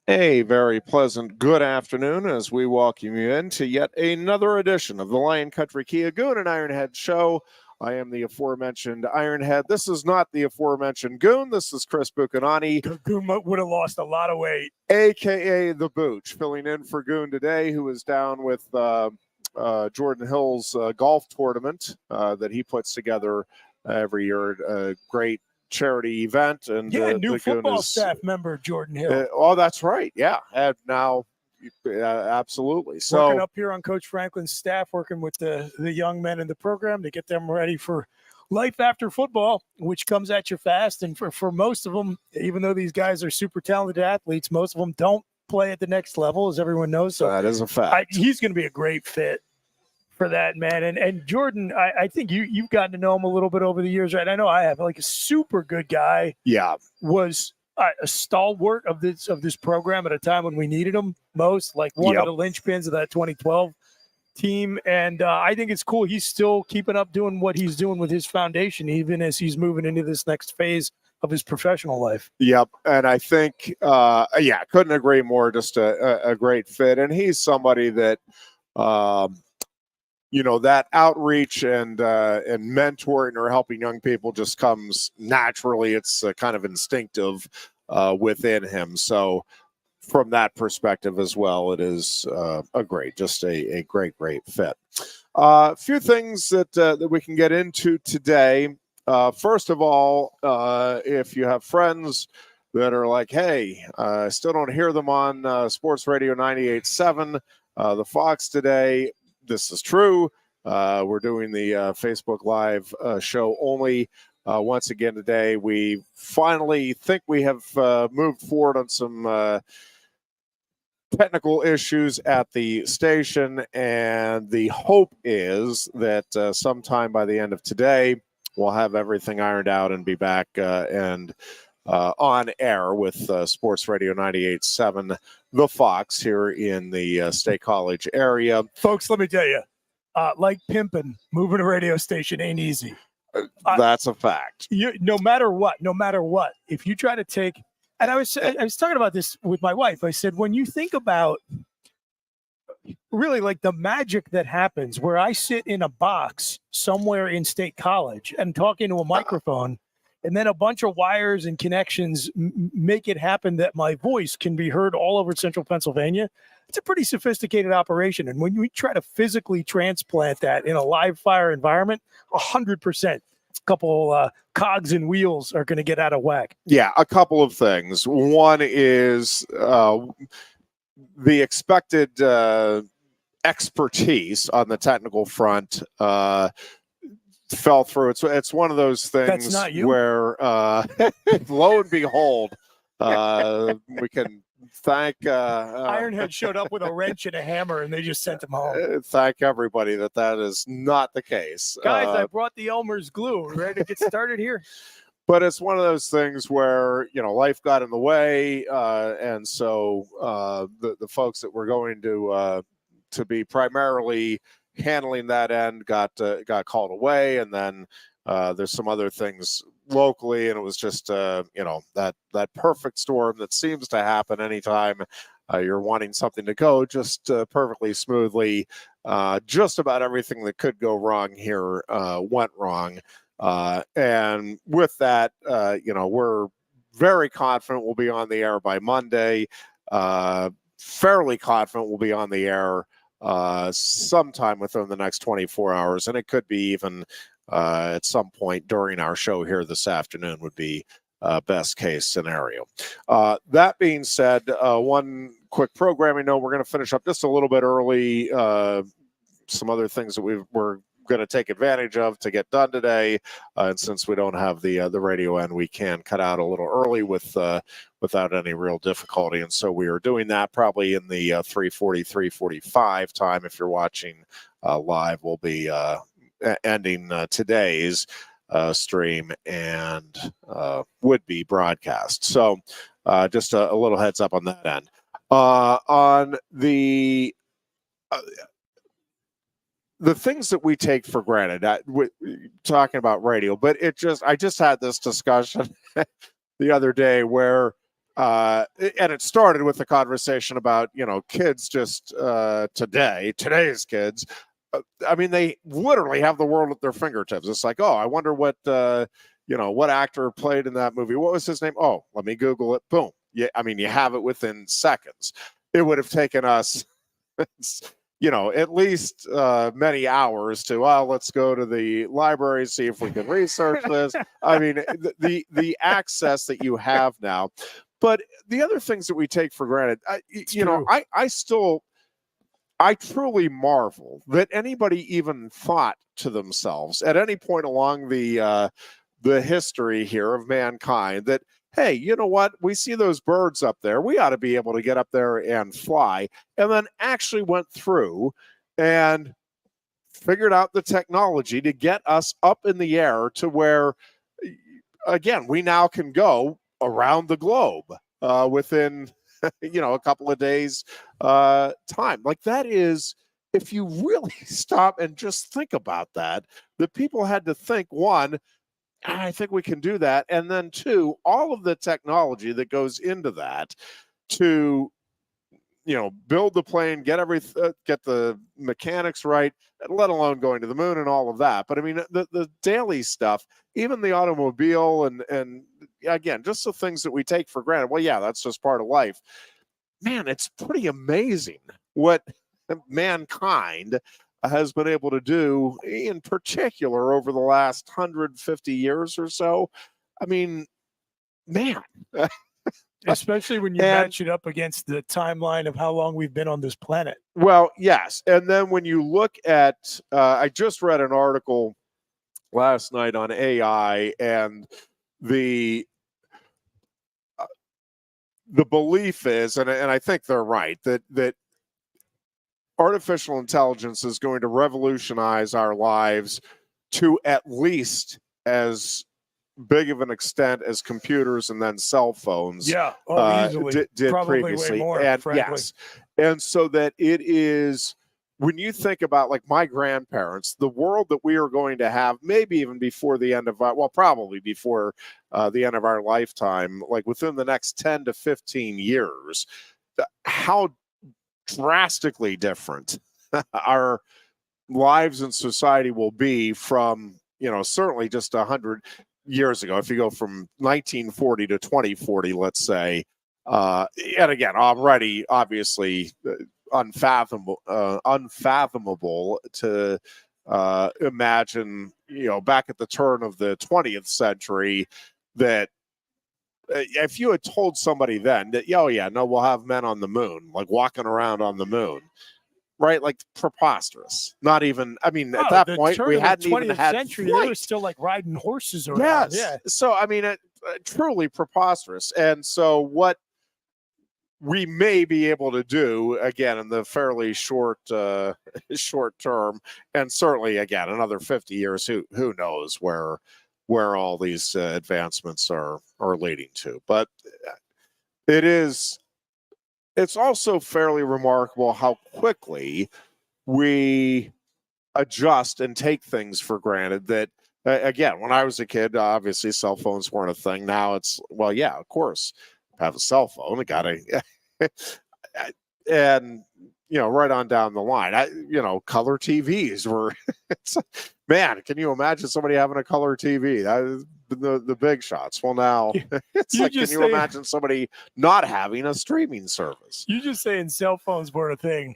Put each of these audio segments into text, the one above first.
A very pleasant good afternoon as we welcome you into yet another edition of the Lion Country Kia Goon and Ironhead show. I am the aforementioned Ironhead. This is not the aforementioned Goon. This is Chris Buchignani. Goon would have lost a lot of weight. A.K.A. the Booch, filling in for Goon today, who is down with Jordan Hill's golf tournament that he puts together every year. A great charity event. And new football staff member Jordan Hill. Oh, that's right. Yeah. And now, absolutely. So working up here on Coach Franklin's staff, working with the young men in the program to get them ready for life after football, which comes at you fast. And for most of them, even though these guys are super talented athletes, most of them don't play at the next level, as everyone knows. So that is a fact. He's going to be a great fit for that, man. And Jordan, I think you've gotten to know him a little bit over the years, right? I know I have. Like a super good guy. Yeah. Was a stalwart of this program at a time when we needed him most, like one of the linchpins of that 2012 team. And I think it's cool. He's still keeping up doing what he's doing with his foundation, even as he's moving into this next phase of his professional life. Yep. And I think, couldn't agree more. Just a great fit. And he's somebody that, that outreach and mentoring or helping young people just comes naturally. It's kind of instinctive within him. So from that perspective as well, it is a great fit. A few things that we can get into today. First of all, if you have friends that are like, hey, I still don't hear them on Sports Radio 98.7, the Fox today. This is true. We're doing the Facebook Live show only. Once again today, we finally think we have moved forward on some technical issues at the station, and the hope is that sometime by the end of today, we'll have everything ironed out and be back and on air with Sports Radio 98.7, the Fox here in the State College area. Folks, let me tell you, like pimping, moving a radio station ain't easy. That's a fact. No matter what, if you try to take, and I was talking about this with my wife. I said, when you think about really like the magic that happens where I sit in a box somewhere in State College and talk into a microphone, and then a bunch of wires and connections make it happen that my voice can be heard all over central Pennsylvania. It's a pretty sophisticated operation. And when we try to physically transplant that in a live fire environment, 100%, a couple cogs and wheels are going to get out of whack. Yeah, a couple of things. One is the expected expertise on the technical front fell through. It's one of those things where lo and behold, we can thank Ironhead showed up with a wrench and a hammer and they just sent him home. Thank everybody that is not the case. Guys, I brought the Elmer's glue. We're ready to get started here. But it's one of those things where, life got in the way. And so the folks that were going to be primarily handling that end got called away, and then there's some other things locally, and it was just that perfect storm that seems to happen anytime you're wanting something to go just perfectly smoothly. Just about everything that could go wrong here went wrong, and with that, we're very confident we'll be on the air by Monday. Fairly confident we'll be on the air sometime within the next 24 hours. And it could be even at some point during our show here this afternoon would be best case scenario. That being said, one quick programming note, we're going to finish up just a little bit early. Some other things that we're going to take advantage of to get done today. And since we don't have the radio end, we can cut out a little early without any real difficulty. And so we are doing that probably in the 3:40, 3:45 time. If you're watching live, we'll be ending today's stream and would be broadcast. So just a little heads up on that end. On the things that we take for granted, talking about radio, but I just had this discussion the other day where And it started with the conversation about, kids just today's kids. I mean, they literally have the world at their fingertips. It's like, oh, I wonder what, what actor played in that movie. What was his name? Oh, let me Google it. Boom. Yeah, I mean, you have it within seconds. It would have taken us, at least many hours to, let's go to the library, see if we can research this. I mean, the access that you have now. But the other things that we take for granted, I truly marvel that anybody even thought to themselves at any point along the history here of mankind that, hey, you know what? We see those birds up there. We ought to be able to get up there and fly. And then actually went through and figured out the technology to get us up in the air to where, again, we now can go around the globe within a couple of days time. Like, that is, if you really stop and just think about that people had to think, one, I think we can do that, and then two, all of the technology that goes into that to build the plane, get the mechanics right, let alone going to the moon and all of that. But I mean, the daily stuff, even the automobile and again, just the things that we take for granted. Well, yeah, that's just part of life. Man, it's pretty amazing what mankind has been able to do, in particular over the last 150 years or so. I mean, man. Especially when you match it up against the timeline of how long we've been on this planet. Well, yes. And then when you look at, I just read an article last night on AI, and the belief is, and I think they're right, that artificial intelligence is going to revolutionize our lives to at least as big of an extent as computers and then cell phones easily. did Probably previously. way more, and frankly. yes, and so that it is, when you think about like my grandparents, the world that we are going to have, maybe even before the end of probably before the end of our lifetime, like within the next 10 to 15 years, how drastically different our lives and society will be from, certainly just 100 years ago. If you go from 1940 to 2040, let's say, and again, already obviously unfathomable to imagine, back at the turn of the 20th century, that if you had told somebody then that, we'll have men on the moon, like walking around on the moon, right? Like, preposterous. Not even, I mean, at that point, we hadn't even had century, flight. they were still like riding horses around. Yes. Yeah. So, I mean, truly preposterous. And so what we may be able to do, again, in the fairly short term, and certainly, again, another 50 years, who knows where all these advancements are leading to. But it's also fairly remarkable how quickly we adjust and take things for granted. That, again, when I was a kid, obviously cell phones weren't a thing. Now it's, well, yeah, of course, have a cell phone. I got to, and right on down the line, color TVs were. Man, can you imagine somebody having a color TV? That is the big shots. Well, now it's like, can you imagine somebody not having a streaming service? You just saying cell phones weren't a thing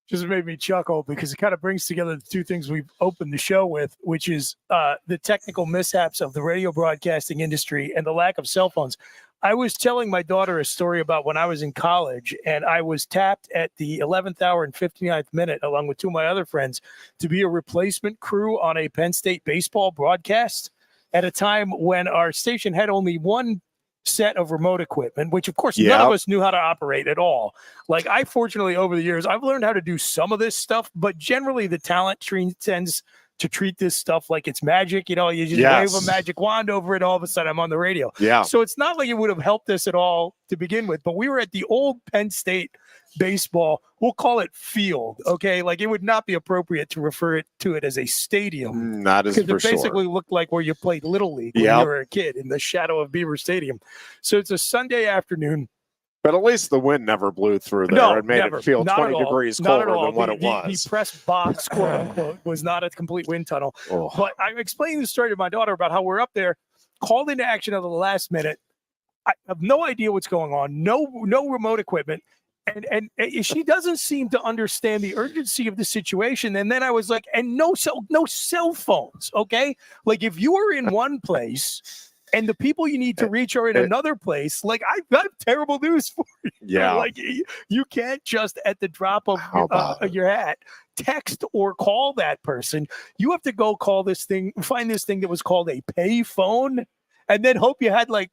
just made me chuckle, because it kind of brings together the two things we've opened the show with, which is the technical mishaps of the radio broadcasting industry and the lack of cell phones. I was telling my daughter a story about when I was in college, and I was tapped at the 11th hour and 59th minute, along with two of my other friends, to be a replacement crew on a Penn State baseball broadcast at a time when our station had only one set of remote equipment, which of course none of us knew how to operate at all. Like, I fortunately over the years, I've learned how to do some of this stuff, but generally the talent tends to treat this stuff like it's magic. You know, you just Yes. wave a magic wand over it. All of a sudden I'm on the radio. Yeah. So it's not like it would have helped us at all to begin with, but we were at the old Penn State baseball. We'll call it field. Okay. Like it would not be appropriate to refer to it as a stadium. Not as Because for it basically sure. looked like where you played Little League when Yep. you were a kid in the shadow of Beaver Stadium. So it's a Sunday afternoon. But at least the wind never blew through there. No, It made never. it feel Not 20 at all. degrees Not at colder all. than what it The was. press box, quote unquote, was not a complete wind tunnel. Oh. But I'm explaining the story to my daughter about how we're up there, called into action at the last minute. I have no idea what's going on. No remote equipment. And she doesn't seem to understand the urgency of the situation. And then I was like, and no cell phones, okay? Like if you are in one place and the people you need to reach are in another place, like I've got terrible news for you. Yeah. Like you can't just at the drop of your hat text or call that person. You have to go call this thing, find this thing that was called a pay phone, and then hope you had like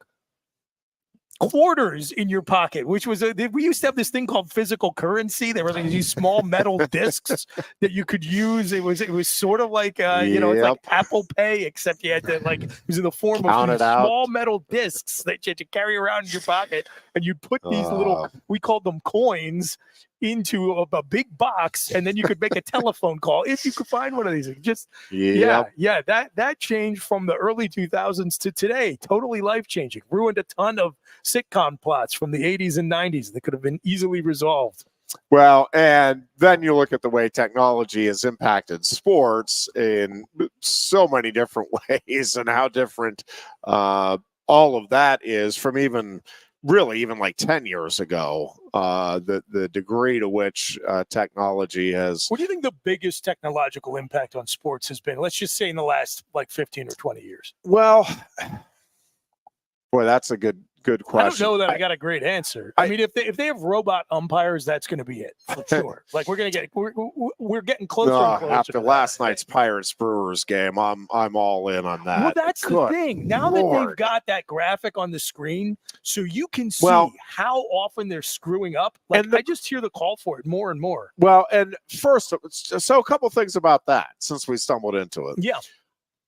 quarters in your pocket, which was we used to have this thing called physical currency. They were like these small metal discs that you could use. It was sort of like you know, it's like Apple Pay, except you had to like it was in the form of these small metal discs that you had to carry around in your pocket, and you'd put these little, we called them coins, into a big box, and then you could make a telephone call if you could find one of these. Just that changed from the early 2000s to today. Totally life changing. Ruined a ton of sitcom plots from the 80s and 90s that could have been easily resolved. Well, and then you look at the way technology has impacted sports in so many different ways, and how different all of that is from even like 10 years ago, the degree to which technology has. What do you think the biggest technological impact on sports has been? Let's just say in the last like 15 or 20 years. Well, boy, that's a good question. I don't know that I got a great answer. I mean, if they have robot umpires, that's going to be it for sure. Like we're getting closer and closer. After last night's Pirates Brewers game, I'm all in on that. Well, that's the thing. Now that they've got that graphic on the screen, so you can see how often they're screwing up. Like I just hear the call for it more and more. Well, and first, so a couple things about that since we stumbled into it. Yeah.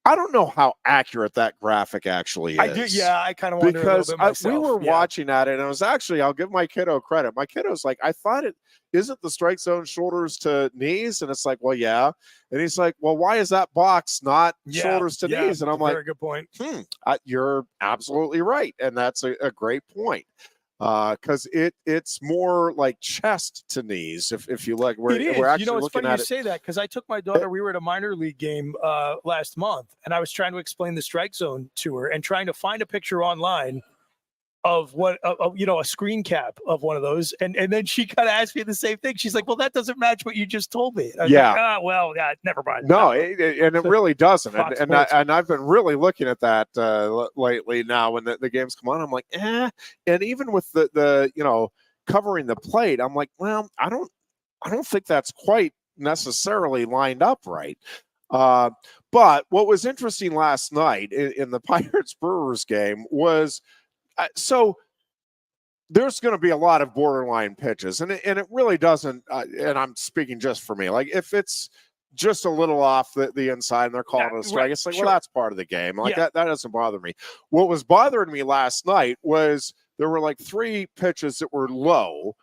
I don't know how accurate that graphic actually is. I do, yeah, I kind of wonder because a little bit myself. We were watching that, and it was actually, I'll give my kiddo credit. My kiddo's like, I thought it isn't the strike zone shoulders to knees, and it's like, well, yeah, and he's like, well, why is that box not shoulders to knees? And I'm like, very good point. You're absolutely right, and that's a great point. Because it's more like chest to knees. If you like, we're actually, you know, it's looking funny at you say that, because I took my daughter. We were at a minor league game last month, and I was trying to explain the strike zone to her and trying to find a picture online of what you know, a screen cap of one of those, and then she kind of asked me the same thing. She's like, well, that doesn't match what you just told me. I was like, never mind. No, and it really doesn't. And I've been really looking at that lately now when the games come on. I'm like, and even with the you know, covering the plate, I'm like, well, I don't think that's quite necessarily lined up right. But what was interesting last night in the Pirates Brewers game was, so there's going to be a lot of borderline pitches, and it really doesn't. And I'm speaking just for me. Like if it's just a little off the inside and they're calling it a strike, it's like, well, that's part of the game. Like that doesn't bother me. What was bothering me last night was there were like 3 pitches that were low,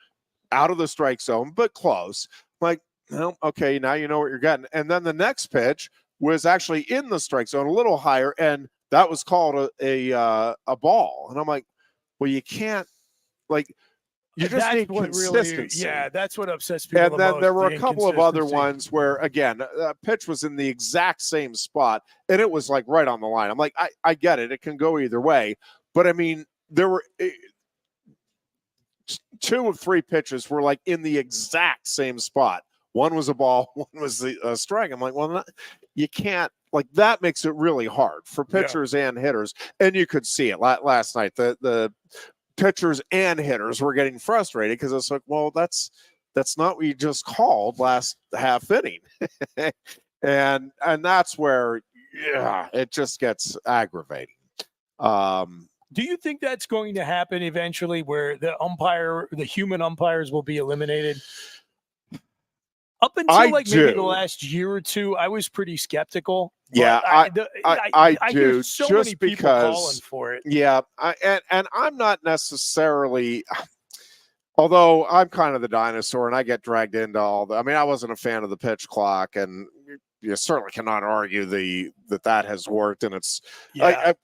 out of the strike zone, but close. Like, well, okay, now you know what you're getting. And then the next pitch was actually in the strike zone, a little higher, and that was called a ball. And I'm like, well, you can't, like, you just need consistency. That's what upsets people. And then there were a couple of other ones where, again, a pitch was in the exact same spot, and it was like right on the line. I'm like, I get it. It can go either way. But I mean, there were 2 of 3 pitches were like in the exact same spot. One was a ball, one was a strike. I'm like, well, you can't, like, that makes it really hard for pitchers and hitters. And you could see it last night. The pitchers and hitters were getting frustrated because it's like, well, that's not what you just called last half inning. and that's where, it just gets aggravating. Do you think that's going to happen eventually, where the human umpires will be eliminated? Up until I maybe do. the last year or two, I was pretty skeptical. Yeah, I hear do, so just many people calling for it. Yeah, and I'm not necessarily. Although I'm kind of the dinosaur and I get dragged into all the, I mean, I wasn't a fan of the pitch clock, and you certainly cannot argue that has worked. And it's,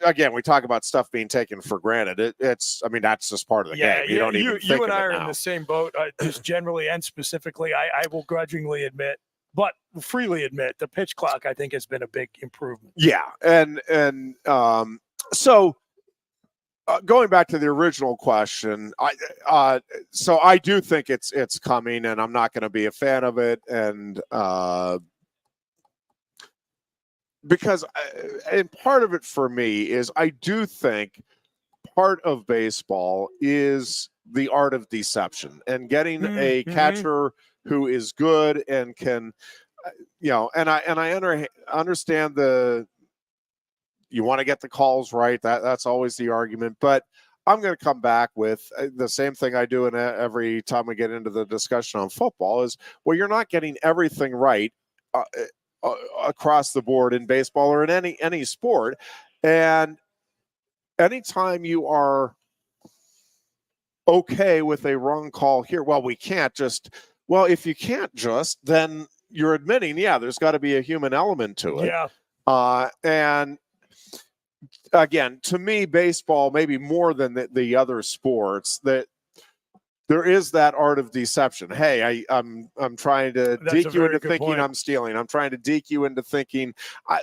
again, we talk about stuff being taken for granted. I mean, that's just part of the game. You don't even think you and of I it are now. in the same boat, just generally and specifically. I will grudgingly admit, but freely admit, the pitch clock, I think, has been a big improvement. Yeah. And so, going back to the original question, so I do think it's coming, and I'm not going to be a fan of it, and because and part of it for me is I do think part of baseball is the art of deception and getting a catcher who is good and can, and I understand you want to get the calls right. That's always the argument. But I'm going to come back with the same thing I do every time we get into the discussion on football is, well, you're not getting everything right across the board in baseball or in any sport. And anytime you are okay with a wrong call here, if you can't just, then you're admitting, there's got to be a human element to it. Yeah. And again, to me, baseball, maybe more than the other sports, that there is that art of deception. Hey, I'm trying to deke you into thinking I'm stealing. I'm trying to deke you into thinking.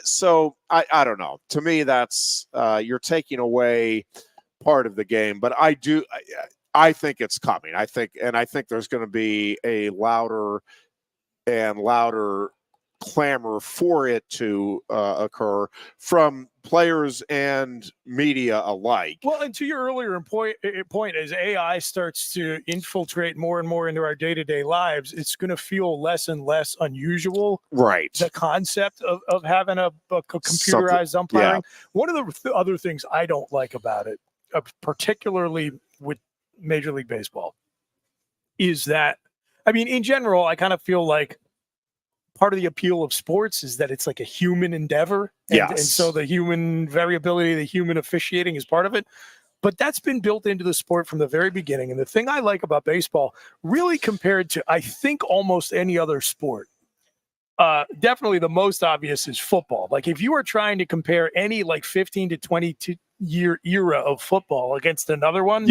So I don't know. To me, that's you're taking away part of the game. But I think it's coming. I think there's going to be a louder and louder clamor for it to occur from players and media alike. Well, and to your earlier point, as AI starts to infiltrate more and more into our day-to-day lives, it's going to feel less and less unusual. Right. The concept of having a computerized umpiring. Yeah. One of the other things I don't like about it, particularly with Major League Baseball, is that, I mean, in general, I kind of feel like part of the appeal of sports is that it's like a human endeavor. And so the human variability, the human officiating is part of it. But that's been built into the sport from the very beginning. And the thing I like about baseball, really compared to, I think, almost any other sport, definitely the most obvious is football. Like if you are trying to compare any 15 to 22 year era of football against another one,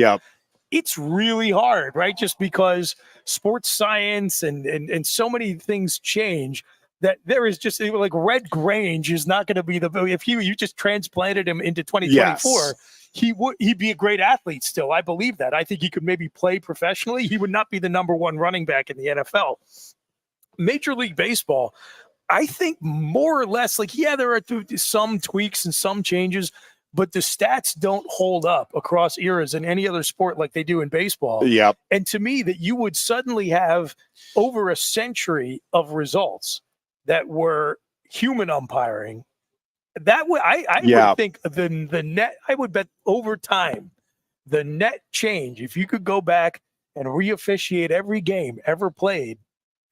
it's really hard, right? Just because sports science and so many things change that there is just like Red Grange is not going to be if you just transplanted him into 2024, he'd be a great athlete still. I believe that. I think he could maybe play professionally. He would not be the number one running back in the NFL. Major League Baseball, I think more or less there are some tweaks and some changes, but the stats don't hold up across eras in any other sport like they do in baseball. Yep. And to me, that you would suddenly have over a century of results that were human umpiring. That would I would think the net. I would bet over time, the net change. If you could go back and re-officiate every game ever played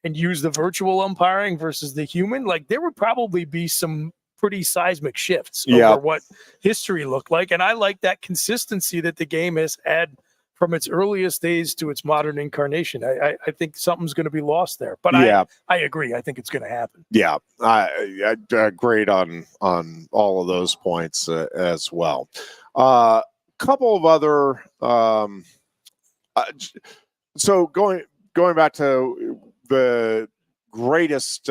and use the virtual umpiring versus the human, there would probably be some pretty seismic shifts over what history looked like. And I like that consistency that the game has had from its earliest days to its modern incarnation. I think something's going to be lost there. But I agree. I think it's going to happen. Yeah, I agreed on all of those points as well. Couple of other so going back to the greatest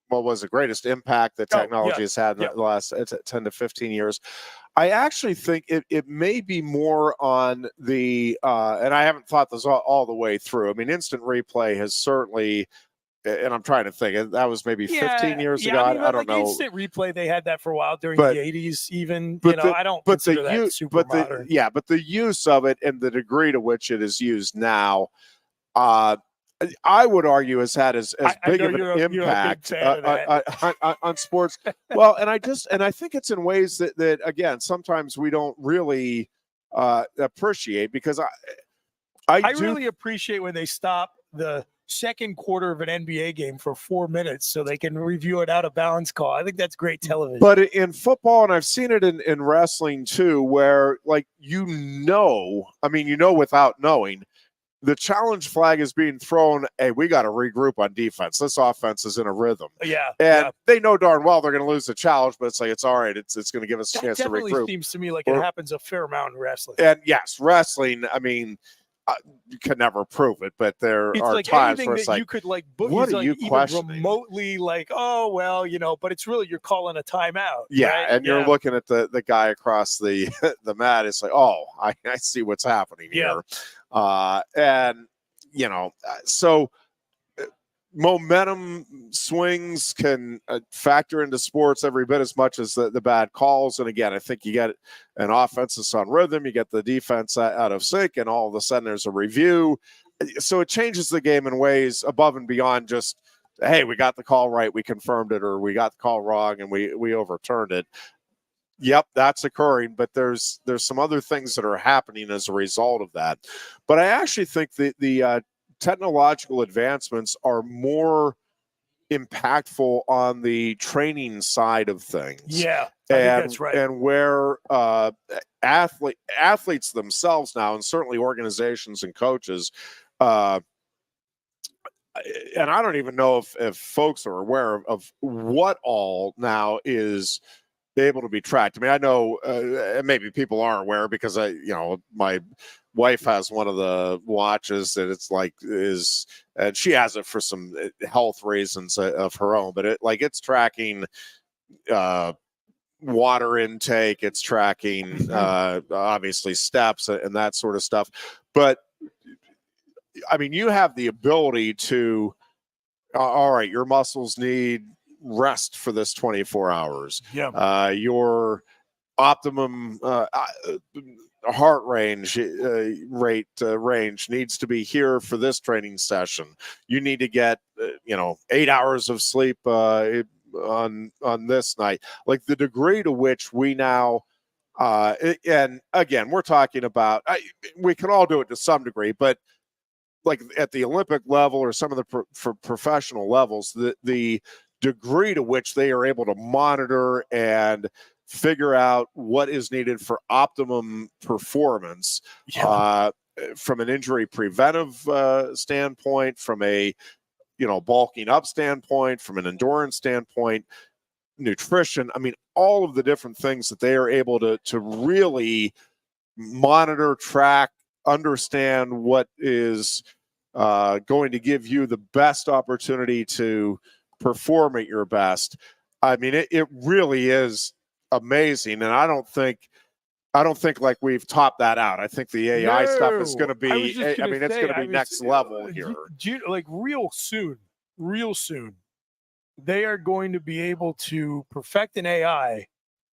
what was the greatest impact that technology has had in the last 10 to 15 years. I actually think it may be more on the, and I haven't thought this all the way through. I mean, instant replay has certainly, and I'm trying to think, that was maybe 15 years ago. I don't know. Instant replay, they had that for a while during the 80s even. I don't consider that super modern. But the use of it and the degree to which it is used now, I would argue has had as big of an impact on sports. Well, and I think it's in ways that again, sometimes we don't really appreciate, because I really appreciate when they stop the second quarter of an NBA game for 4 minutes so they can review an out of bounds call. I think that's great television. But in football, and I've seen it in wrestling too, where like, without knowing, the challenge flag is being thrown. Hey, we got to regroup on defense. This offense is in a rhythm. Yeah. And they know darn well they're going to lose the challenge, but it's like, it's all right. It's going to give us a chance to regroup. That definitely seems to me like it happens a fair amount in wrestling. And yes, wrestling, I mean, you can never prove it, but there are like times where it's like, you could like, what are you questioning? Remotely like, oh, well, but it's really, you're calling a timeout. Yeah. Right? And you're looking at the guy across the mat. It's like, oh, I see what's happening here. And, so momentum swings can factor into sports every bit as much as the bad calls. And again, I think you get an offense that's on rhythm, you get the defense out of sync, and all of a sudden there's a review. So it changes the game in ways above and beyond just, hey, we got the call right, we confirmed it, or we got the call wrong and we overturned it. Yep, that's occurring, but there's some other things that are happening as a result of that. But I actually think the technological advancements are more impactful on the training side of things. Yeah, I think that's right. And where athletes themselves now, and certainly organizations and coaches, and I don't even know if folks are aware of what all now is able to be tracked. I mean, I know maybe people are aware because my wife has one of the watches that it's like and she has it for some health reasons of her own, but it's tracking water intake, it's tracking obviously steps and that sort of stuff. But I mean, you have the ability to, all right, your muscles need rest for this 24 hours. Yeah. Your optimum heart range needs to be here for this training session. You need to get 8 hours of sleep on this night. Like the degree to which we now and again, we're talking about we can all do it to some degree, but like at the Olympic level or some of the professional levels, the degree to which they are able to monitor and figure out what is needed for optimum performance from an injury preventive standpoint, from a bulking up standpoint, from an endurance standpoint, nutrition. I mean, all of the different things that they are able to really monitor, track, understand what is going to give you the best opportunity to perform at your best. I mean, it really is amazing, and I don't think like we've topped that out. I think the AI stuff is going to be. It's going to be next level here. Like real soon, they are going to be able to perfect an AI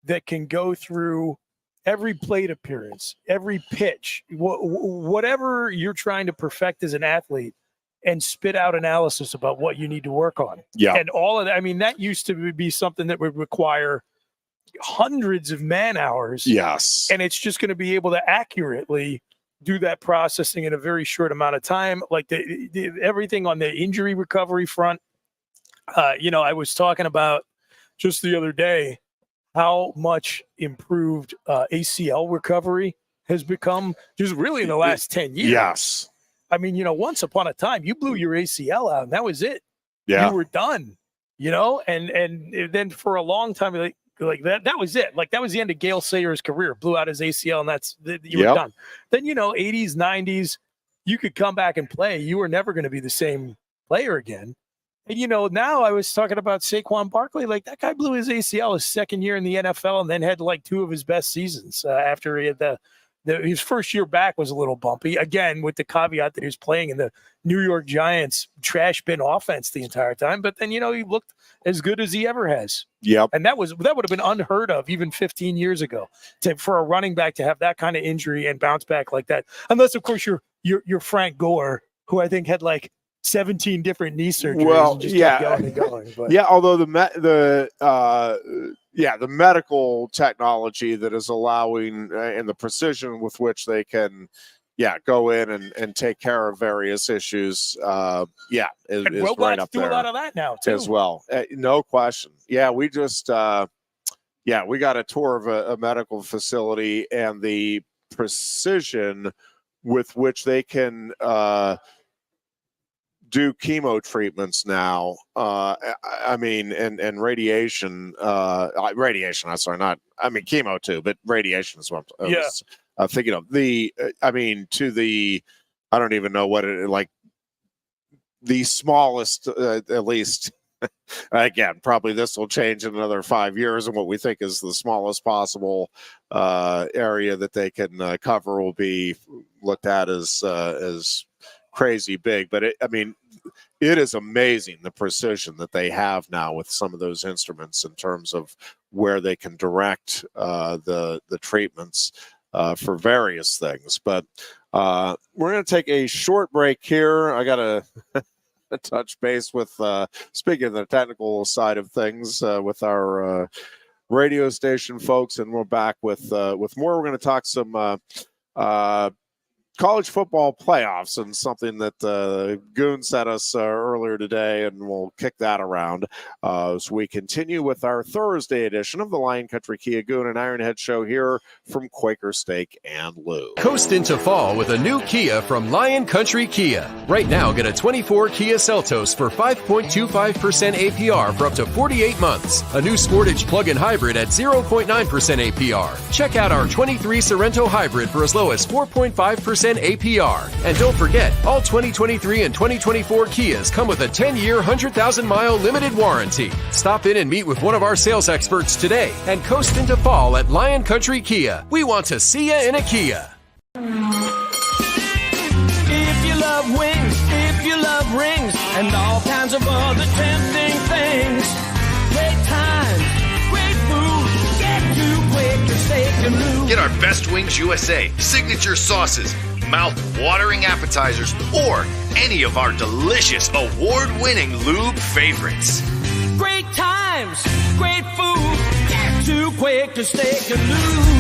that can go through every plate appearance, every pitch, whatever you're trying to perfect as an athlete, and spit out analysis about what you need to work on. Yeah. And all of that. I mean, that used to be something that would require hundreds of man hours. Yes. And it's just going to be able to accurately do that processing in a very short amount of time. Like everything on the injury recovery front. I was talking about just the other day how much improved ACL recovery has become just really in the last 10 years. Yes. I mean, once upon a time, you blew your ACL out and that was it. Yeah. You were done, and then for a long time, like that was it. Like that was the end of Gale Sayers' career, blew out his ACL and you were done. Then, 80s, 90s, you could come back and play. You were never going to be the same player again. And, now I was talking about Saquon Barkley, like that guy blew his ACL his second year in the NFL and then had like two of his best seasons after he had his first year back was a little bumpy, again, with the caveat that he was playing in the New York Giants trash bin offense the entire time. But then, he looked as good as he ever has. Yep. And that would have been unheard of even 15 years ago for a running back to have that kind of injury and bounce back like that. Unless, of course, you're Frank Gore, who I think had like 17 different knee surgeries and just kept going and going. But. Yeah, although the medical technology that is allowing and the precision with which they can go in and take care of various issues. And is robots right up do there a lot of that now too. as well. No question. Yeah, we just we got a tour of a medical facility, and the precision with which they can do chemo treatments now. I mean, and radiation. Radiation. I'm sorry, not. I mean, chemo too, but radiation is what I was thinking of. To the. I don't even know what it like. The smallest, at least. Again, probably this will change in another 5 years, and what we think is the smallest possible area that they can cover will be looked at as crazy big. But it is amazing the precision that they have now with some of those instruments in terms of where they can direct the treatments for various things. But we're going to take a short break here. I got to touch base with speaking of the technical side of things with our radio station folks, and we're back with more. We're going to talk some college football playoffs, and something that Goon sent us earlier today, and we'll kick that around as we continue with our Thursday edition of the Lion Country Kia Goon and Ironhead show here from Quaker Steak and Lube. Coast into fall with a new Kia from Lion Country Kia. Right now, get a 24 Kia Seltos for 5.25% APR for up to 48 months. A new Sportage plug-in hybrid at 0.9% APR. Check out our 23 Sorrento hybrid for as low as 4.5% APR. And don't forget, all 2023 and 2024 Kias come with a 10-year, 100,000-mile limited warranty. Stop in and meet with one of our sales experts today and coast into fall at Lion Country Kia. We want to see you in a Kia. If you love wings, if you love rings, and all kinds of other tempting things, great times, great food, get to Quaker Steak and Lube. Get our Best Wings USA, signature sauces, mouth-watering appetizers, or any of our delicious award-winning lube favorites. Great times, great food, get to Quaker Steak and Lube.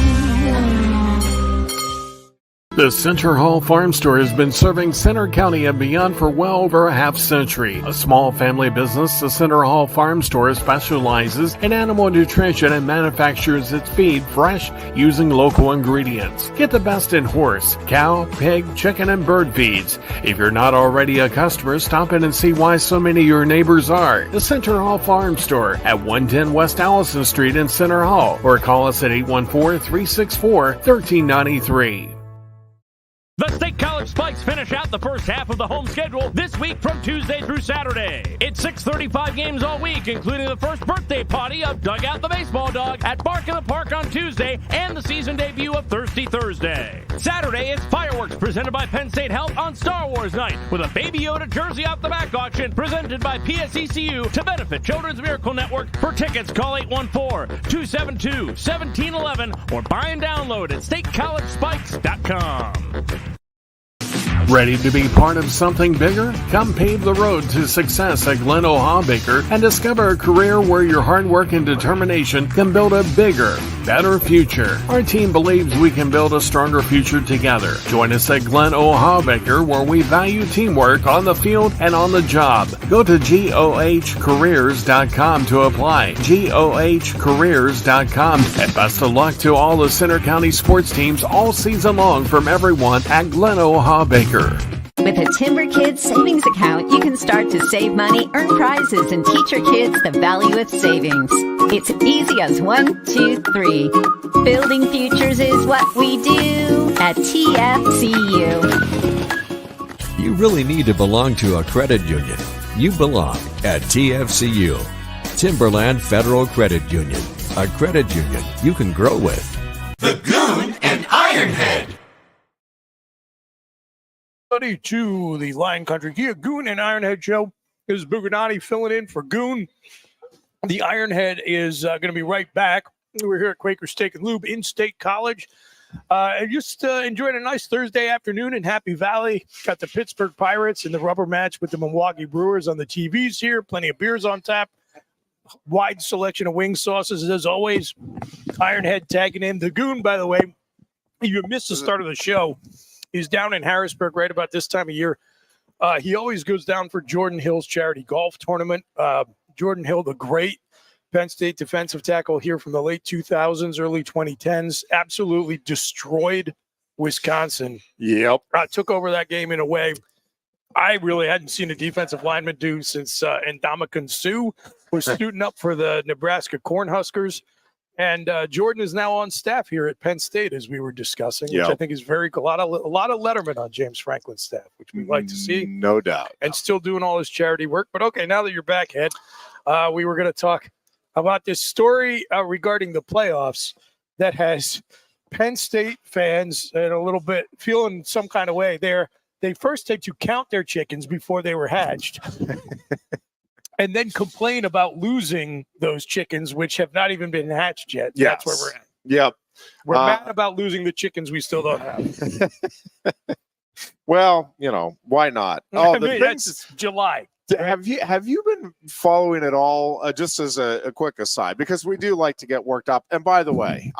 The Center Hall Farm Store has been serving Center County and beyond for well over a half century. A small family business, the Center Hall Farm Store specializes in animal nutrition and manufactures its feed fresh using local ingredients. Get the best in horse, cow, pig, chicken, and bird feeds. If you're not already a customer, stop in and see why so many of your neighbors are. The Center Hall Farm Store at 110 West Allison Street in Center Hall, or call us at 814-364-1393. The State College Spikes finish out the first half of the home schedule this week from Tuesday through Saturday. It's 6:35 games all week, including the first birthday party of Dugout the Baseball Dog at Bark in the Park on Tuesday and the season debut of Thirsty Thursday. Saturday, it's fireworks presented by Penn State Health on Star Wars Night with a Baby Yoda jersey off the back auction presented by PSECU to benefit Children's Miracle Network. For tickets, call 814-272-1711 or buy and download at statecollegespikes.com. Ready to be part of something bigger? Come pave the road to success at Glen Baker and discover a career where your hard work and determination can build a bigger, better future. Our team believes we can build a stronger future together. Join us at Glen Baker, where we value teamwork on the field and on the job. Go to GOHcareers.com to apply. GOHcareers.com. And best of luck to all the Center County sports teams all season long from everyone at Glen Baker. With a Timber Kids savings account, you can start to save money, earn prizes, and teach your kids the value of savings. It's easy as 1, 2, 3. Building futures is what we do at TFCU. You really need to belong to a credit union. You belong at TFCU, Timberland Federal Credit Union, a credit union you can grow with. The Goon and Ironhead. To the Lion Country Kia Goon and Ironhead show. This is Buchignani filling in for Goon. The Ironhead is going to be right back. We're here at Quaker Steak and Lube in State College. And just enjoying a nice Thursday afternoon in Happy Valley. Got the Pittsburgh Pirates in the rubber match with the Milwaukee Brewers on the TVs here. Plenty of beers on tap. Wide selection of wing sauces as always. Ironhead tagging in. The Goon, by the way, you missed the start of the show, He's down in Harrisburg right about this time of year. He always goes down for Jordan Hill's charity golf tournament. Jordan Hill, the great Penn State defensive tackle here from the late 2000s, early 2010s, absolutely destroyed Wisconsin. Yep. Took over that game in a way I really hadn't seen a defensive lineman do since Ndamukong Suh was suiting up for the Nebraska Cornhuskers. And Jordan is now on staff here at Penn State, as we were discussing, which I think is very cool. A lot of Letterman on James Franklin's staff, which we'd like to see. No doubt. And still doing all his charity work. But okay, now that you're back, Ed, we were going to talk about this story regarding the playoffs that has Penn State fans and a little bit feeling some kind of way there. They first had to count their chickens before they were hatched and then complain about losing those chickens, which have not even been hatched yet. Yes. That's where we're at. Yep. We're mad about losing the chickens we still don't have. Well, why not? Oh, that's July. Have you been following it all? Just as a quick aside, because we do like to get worked up. And by the way,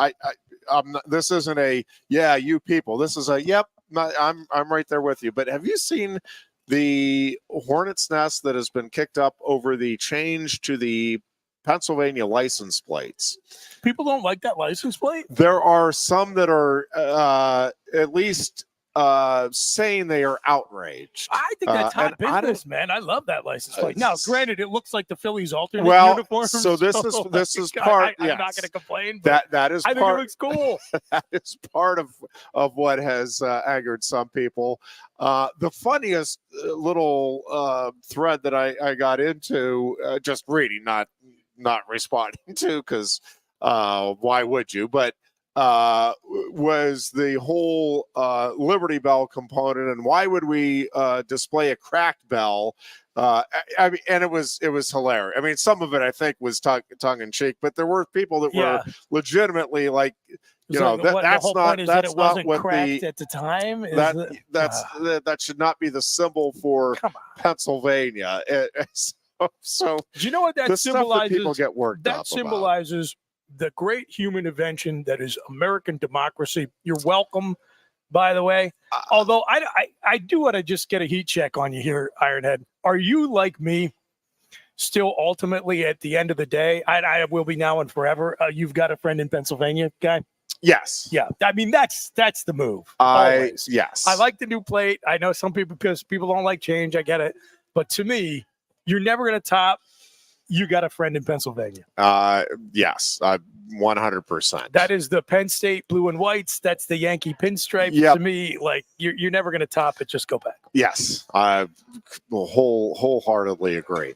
this isn't a you people. This is a yep. I'm right there with you. But have you seen the hornet's nest that has been kicked up over the change to the Pennsylvania license plates? People don't like that license plate? There are some that are at least saying they are outraged. I think that's hot business, man. I love that license plate. Now, granted, it looks like the Phillies alternate uniform. So this is part. I'm not going to complain. That is. I think it looks cool. That is part of what has angered some people. The funniest little thread that I got into, just reading, not responding to, because why would you? But was the whole Liberty Bell component, and why would we display a cracked bell? I mean, and it was hilarious. I mean, some of it I think was tongue in cheek, but there were people that were legitimately like, that's not what cracked at the time. That should not be the symbol for Pennsylvania. So do you know what that symbolizes? That people get worked up that symbolizes the great human invention that is American democracy. You're welcome, by the way. Although I do want to just get a heat check on you here, Ironhead. Are you like me, still ultimately at the end of the day? I will be now and forever. You've got a friend in Pennsylvania, guy? Yes. Yeah. I mean, that's the move. Yes. I like the new plate. I know some people, because people don't like change. I get it. But to me, you're never going to top. You got a friend in Pennsylvania. Yes, 100%. That is the Penn State blue and whites. That's the Yankee pinstripe. To me, like you're never going to top it. Just go back. Yes, I wholeheartedly agree.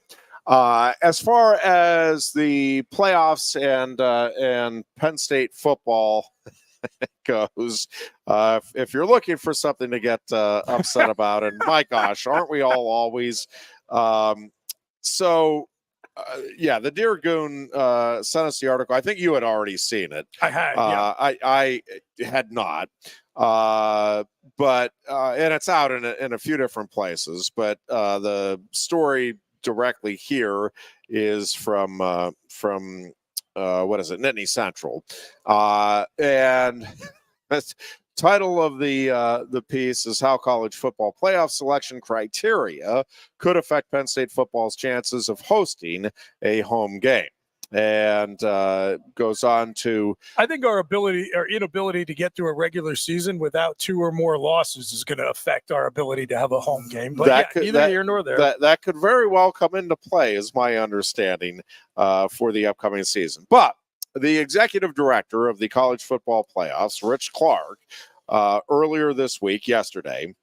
As far as the playoffs and Penn State football goes, if you're looking for something to get upset about, and my gosh, aren't we all always? The Dear Goon sent us the article. I think you had already seen it. I had. I had not. But and it's out in a few different places. But the story directly here is from what is it? Nittany Central, and that's. Title of the piece is How College Football Playoff Selection Criteria Could Affect Penn State Football's Chances of Hosting a Home Game. And goes on to... I think our inability to get through a regular season without 2 or more losses is going to affect our ability to have a home game. But neither here nor there. That could very well come into play, is my understanding, for the upcoming season. But the executive director of the college football playoffs, Rich Clark, earlier this week, yesterday,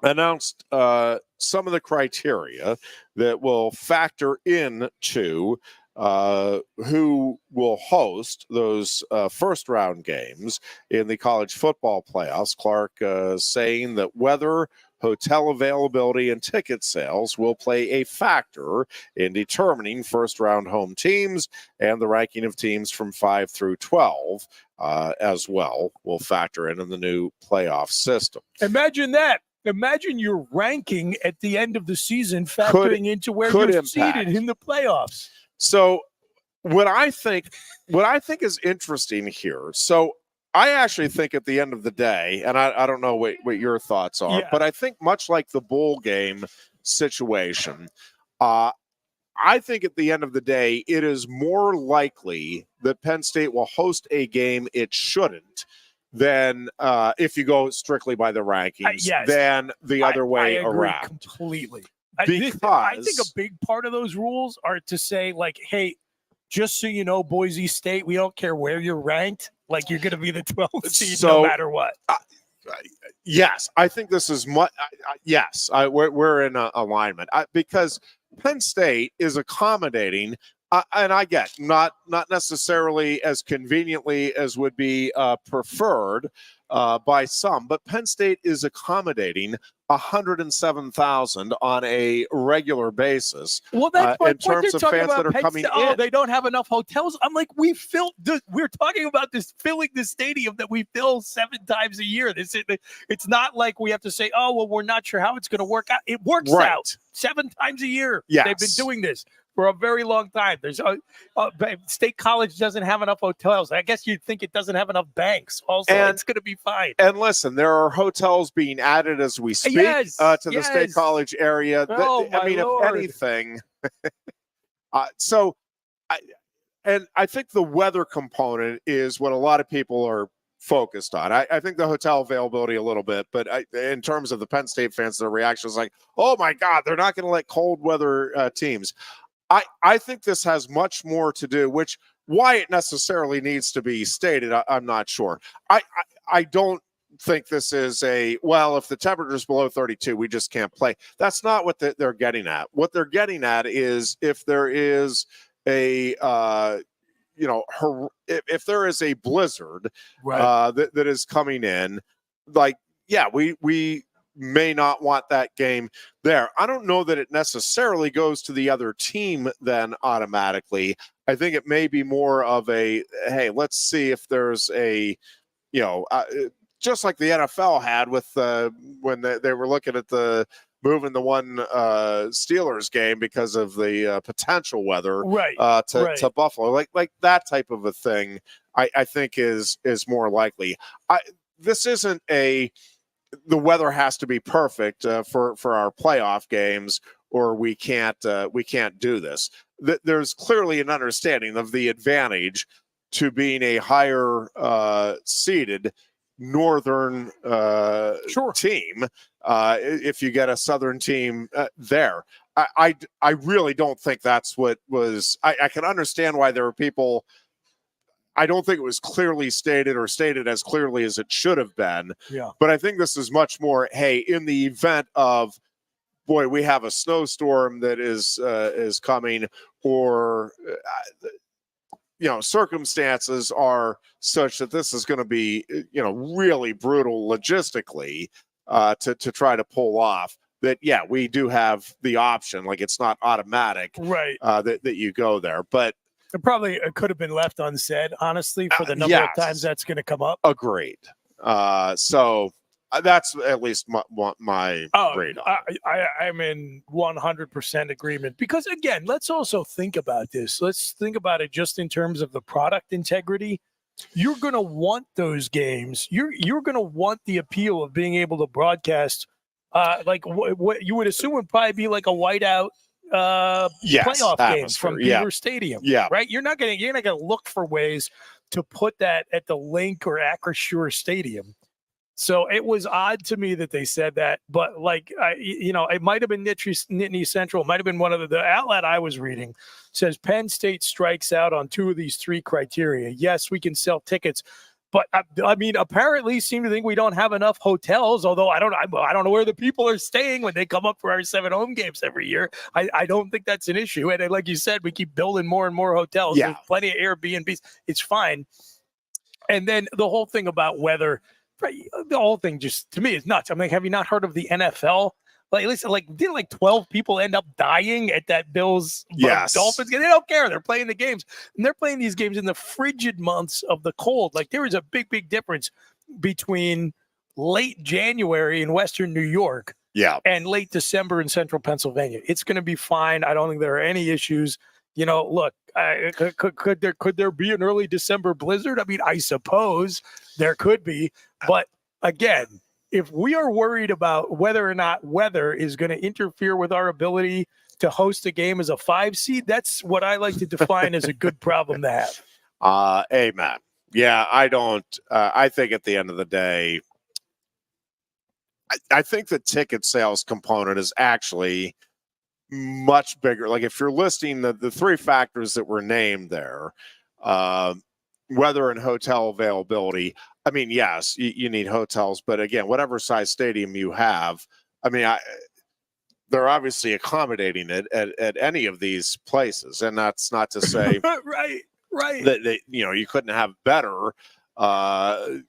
announced some of the criteria that will factor into who will host those first-round games in the college football playoffs. Clark saying that whether hotel availability and ticket sales will play a factor in determining first-round home teams, and the ranking of teams from 5 through 12 as well will factor in the new playoff system. Imagine that. Imagine your ranking at the end of the season factoring into where you're seated in the playoffs. So what I think is interesting here, so I actually think at the end of the day, and I don't know what your thoughts are, but I think much like the bowl game situation, I think at the end of the day, it is more likely that Penn State will host a game it shouldn't than if you go strictly by the rankings, than the other way I agree around. Completely. Because I think a big part of those rules are to say, like, hey, just so you know, Boise State, we don't care where you're ranked. Like, you're going to be the 12th seed no matter what. Yes, I think this is much. Yes, we're in alignment because Penn State is accommodating, and I get not necessarily as conveniently as would be preferred by some, but Penn State is accommodating 107,000 on a regular basis. Well, that's my in point. terms They're of talking fans about that are Penn coming State. Oh, in. they don't have enough hotels. I'm like, we're talking about this filling the stadium that we fill 7 times a year. It's not like we have to say, oh, well, we're not sure how it's going to work out. It works out 7 times a year. Yes. They've been doing this for a very long time. There's State College doesn't have enough hotels. I guess you'd think it doesn't have enough banks. Also, it's going to be fine. And listen, there are hotels being added as we speak to the State College area. I mean, Lord. if anything, I think the weather component is what a lot of people are focused on. I think the hotel availability a little bit, but in terms of the Penn State fans, their reaction is like, oh my God, they're not going to let cold weather teams. I think this has much more to do, why it necessarily needs to be stated, I'm not sure. I don't think this is if the temperature is below 32, we just can't play. That's not what they're getting at. What they're getting at is if there is if there is a blizzard that is coming in, we may not want that game there. I don't know that it necessarily goes to the other team then automatically. I think it may be more of hey, let's see if there's just like the NFL had with when they were looking at moving the one Steelers game because of the potential weather to Buffalo, like that type of a thing. I think is more likely. This isn't the weather has to be perfect for our playoff games, or we can't do this. There's clearly an understanding of the advantage to being a higher seeded northern team if you get a southern team there. I really don't think that's what was. I can understand why there were people. I don't think it was clearly stated or stated as clearly as it should have been. Yeah. But I think this is much more, hey, in the event of, boy, we have a snowstorm that is coming, or circumstances are such that this is going to be, really brutal logistically to try to pull off. That, we do have the option. Like, it's not automatic, that you go there, but. It could have been left unsaid, honestly, for the number of times that's going to come up. Agreed. So that's at least my read on it. I'm in 100% agreement. Because, again, let's also think about this. Let's think about it just in terms of the product integrity. You're going to want those games. You're going to want the appeal of being able to broadcast like what you would assume would probably be like a whiteout playoff games from Beaver Stadium. Right. You're not going to look for ways to put that at the Link or Acrisure Stadium. So it was odd to me that they said that, but it might have been Nittany Central. It might have been one of the outlet I was reading says Penn State strikes out on 2 of these 3 criteria. Yes, we can sell tickets. But apparently seem to think we don't have enough hotels, although I don't know where the people are staying when they come up for our 7 home games every year. I don't think that's an issue. And like you said, we keep building more and more hotels. There's plenty of Airbnbs. It's fine. And then the whole thing about weather, the whole thing just, to me, is nuts. I'm like, have you not heard of the NFL? Didn't 12 people end up dying at that Bills Dolphins game? They don't care. They're playing the games. And they're playing these games in the frigid months of the cold. Like, there is a big, big difference between late January in Western New York and late December in Central Pennsylvania. It's going to be fine. I don't think there are any issues. look, could there be an early December blizzard? I mean, I suppose there could be. But again, if we are worried about whether or not weather is going to interfere with our ability to host a game as a 5 seed, that's what I like to define as a good problem to have. Amen. Yeah, I don't. I think at the end of the day, I think the ticket sales component is actually much bigger. Like if you're listing the 3 factors that were named there, weather and hotel availability. I mean, yes, you need hotels, but again, whatever size stadium you have, I mean, they're obviously accommodating it at any of these places, and that's not to say right that you couldn't have better. And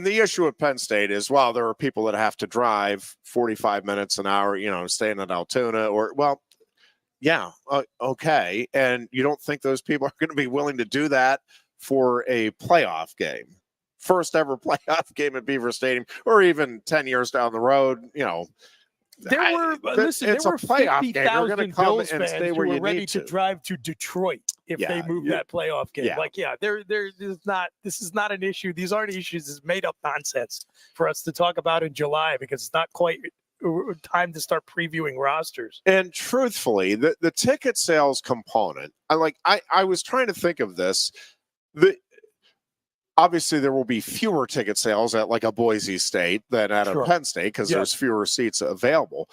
the issue at Penn State is, well, there are people that have to drive 45 minutes an hour, staying in Altoona, okay, and you don't think those people are going to be willing to do that for a playoff game, first ever playoff game at Beaver Stadium, or even 10 years down the road, There were it's a playoff game. They're going to come and stay where you ready need to drive to Detroit if they move that playoff game. Yeah. This is not an issue. These aren't issues. It's made up nonsense for us to talk about in July because it's not quite time to start previewing rosters. And truthfully, the ticket sales component, I was trying to think of this. Obviously, there will be fewer ticket sales at like a Boise State than at a Penn State because there's fewer seats available.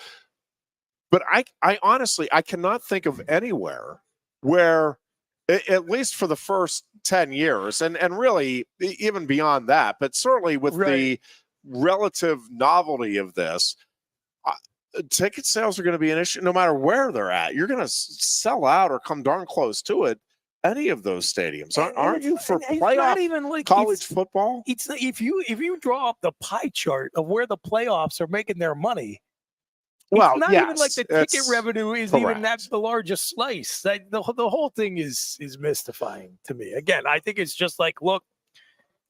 But I honestly, I cannot think of anywhere where, at least for the first 10 years, and really even beyond that, but certainly with the relative novelty of this, ticket sales are going to be an issue no matter where they're at. You're going to sell out or come darn close to it. Any of those stadiums, aren't you, for playoff even like college football? It's if you draw up the pie chart of where the playoffs are making their money. Well, it's not even like the ticket revenue is correct. even that's the largest slice. The whole thing is mystifying to me. Again, I think it's just like, look,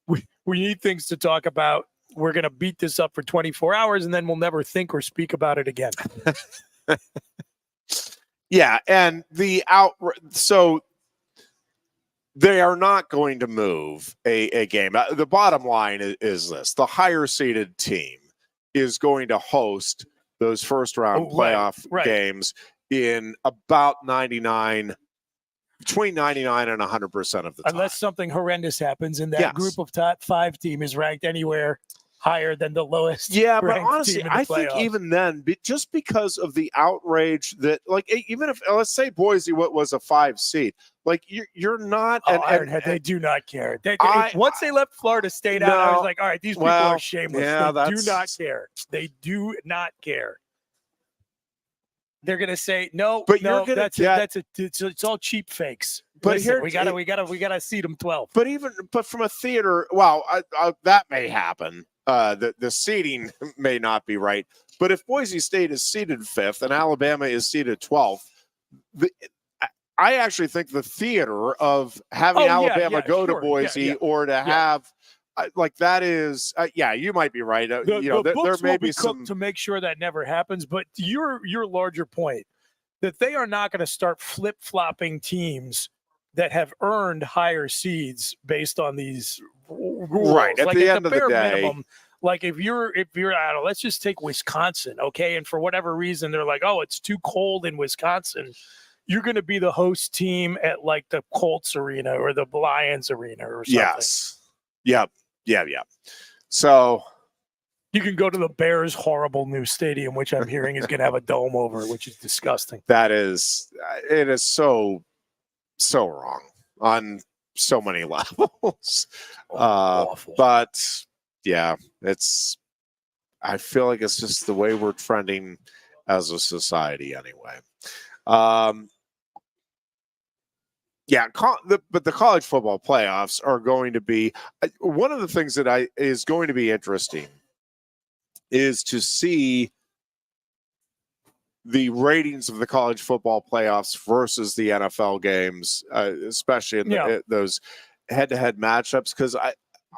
we need things to talk about. We're going to beat this up for 24 hours, and then we'll never think or speak about it again. Yeah, and so they are not going to move a game. The bottom line is this: the higher seeded team is going to host those first round playoff games in about between 99 and 100% of the time. Unless something horrendous happens and that group of top 5 team is ranked anywhere higher than the lowest. Yeah, but honestly, I think even then, just because of the outrage that, even if, let's say Boise was a 5 seed, you're not. Ironhead, they do not care. Once they left Florida State out, I was like, all right, these people are shameless. Yeah, they do not care. They do not care. They're gonna say no, but no. It's all cheap fakes. But listen, we gotta seed them 12. But from a theater, that may happen. The seeding may not be right. But if Boise State is seeded 5th and Alabama is seeded 12th, I actually think the theater of having Alabama go to Boise or to have that is you might be right. There may be some to make sure that never happens. But your larger point that they are not going to start flip-flopping teams that have earned higher seeds based on these rules. Right. At the end of the day, minimum, if you're I don't know, let's just take Wisconsin, okay? And for whatever reason, they're like, oh, it's too cold in Wisconsin. You're going to be the host team at the Colts Arena or the Lions Arena or something. Yes. Yep. Yeah. So you can go to the Bears' horrible new stadium, which I'm hearing is going to have a dome over it, which is disgusting. It is so wrong on so many levels. Awful. But yeah, I feel like it's just the way we're trending as a society anyway. But the college football playoffs are going to be one of the things that is going to be interesting is to see the ratings of the college football playoffs versus the NFL games, especially in those head-to-head matchups. Because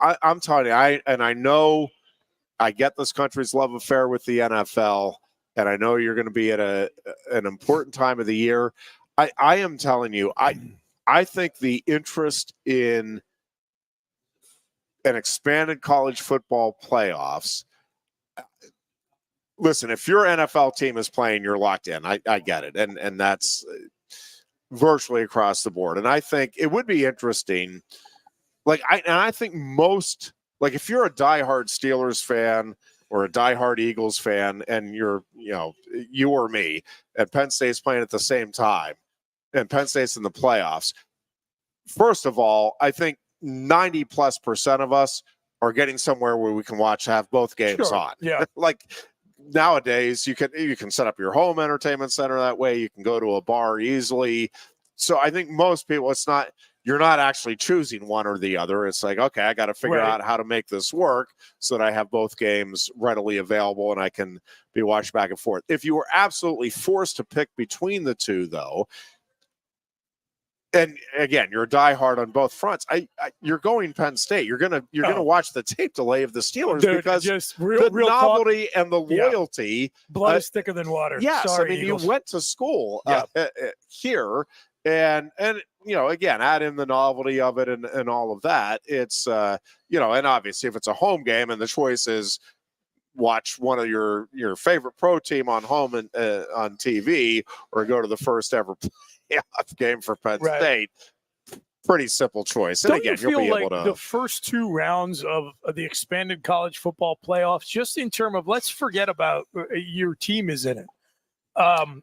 I'm telling you, I know I get this country's love affair with the NFL, and I know you're going to be at an important time of the year. I am telling you, I think the interest in an expanded college football playoffs. Listen, if your NFL team is playing, you're locked in. I get it, and that's virtually across the board. And I think it would be interesting. I think most, like, if you're a diehard Steelers fan or a diehard Eagles fan, and you're, you or me, and Penn State's playing at the same time, and Penn State's in the playoffs. First of all, I think 90+% of us are getting somewhere where we can have both games on. Yeah. Like nowadays, you can set up your home entertainment center that way. You can go to a bar easily. So I think most people, you're not actually choosing one or the other. It's like, okay, I got to figure out how to make this work so that I have both games readily available and I can be watched back and forth. If you were absolutely forced to pick between the two, though, and again, you're a diehard on both fronts. You're going Penn State. You're gonna watch the tape delay of the Steelers because just the novelty and the loyalty. Blood is thicker than water. Yes, Sorry, I mean, Eagles. you went to school here, and again, add in the novelty of it and all of that. It's and obviously if it's a home game and the choice is watch one of your favorite pro team on home and on TV, or go to the first ever playoff game for Penn State. Pretty simple choice. And Don't again, you feel you'll be like able to. The first two rounds of the expanded college football playoffs, just in terms of, let's forget about your team is in it.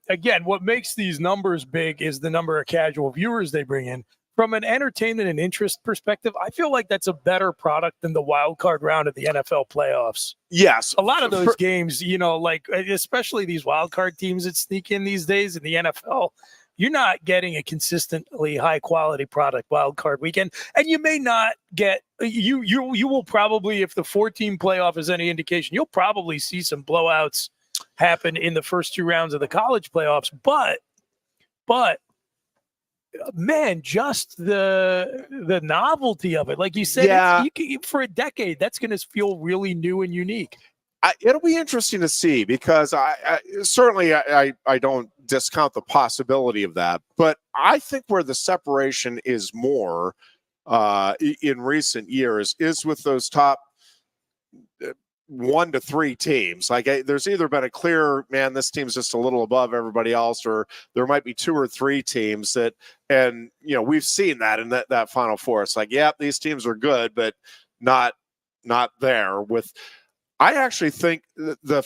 Again, what makes these numbers big is the number of casual viewers they bring in. From an entertainment and interest perspective, I feel like that's a better product than the wild card round of the NFL playoffs. Yes. A lot of those games, especially these wild card teams that sneak in these days in the NFL, you're not getting a consistently high quality product wild card weekend. And you may not get, you will probably, if the 4-team playoff is any indication, you'll probably see some blowouts happen in the first two rounds of the college playoffs. But man, just the novelty of it, like you said, for a decade, that's going to feel really new and unique. It'll be interesting to see, because I certainly don't discount the possibility of that, but I think where the separation is more in recent years is with those top 1 to 3 teams. Like, there's either been a clear, man, this team's just a little above everybody else, or there might be 2 or 3 teams that, and we've seen that in that Final Four. It's like, these teams are good, but not there. With, I actually think the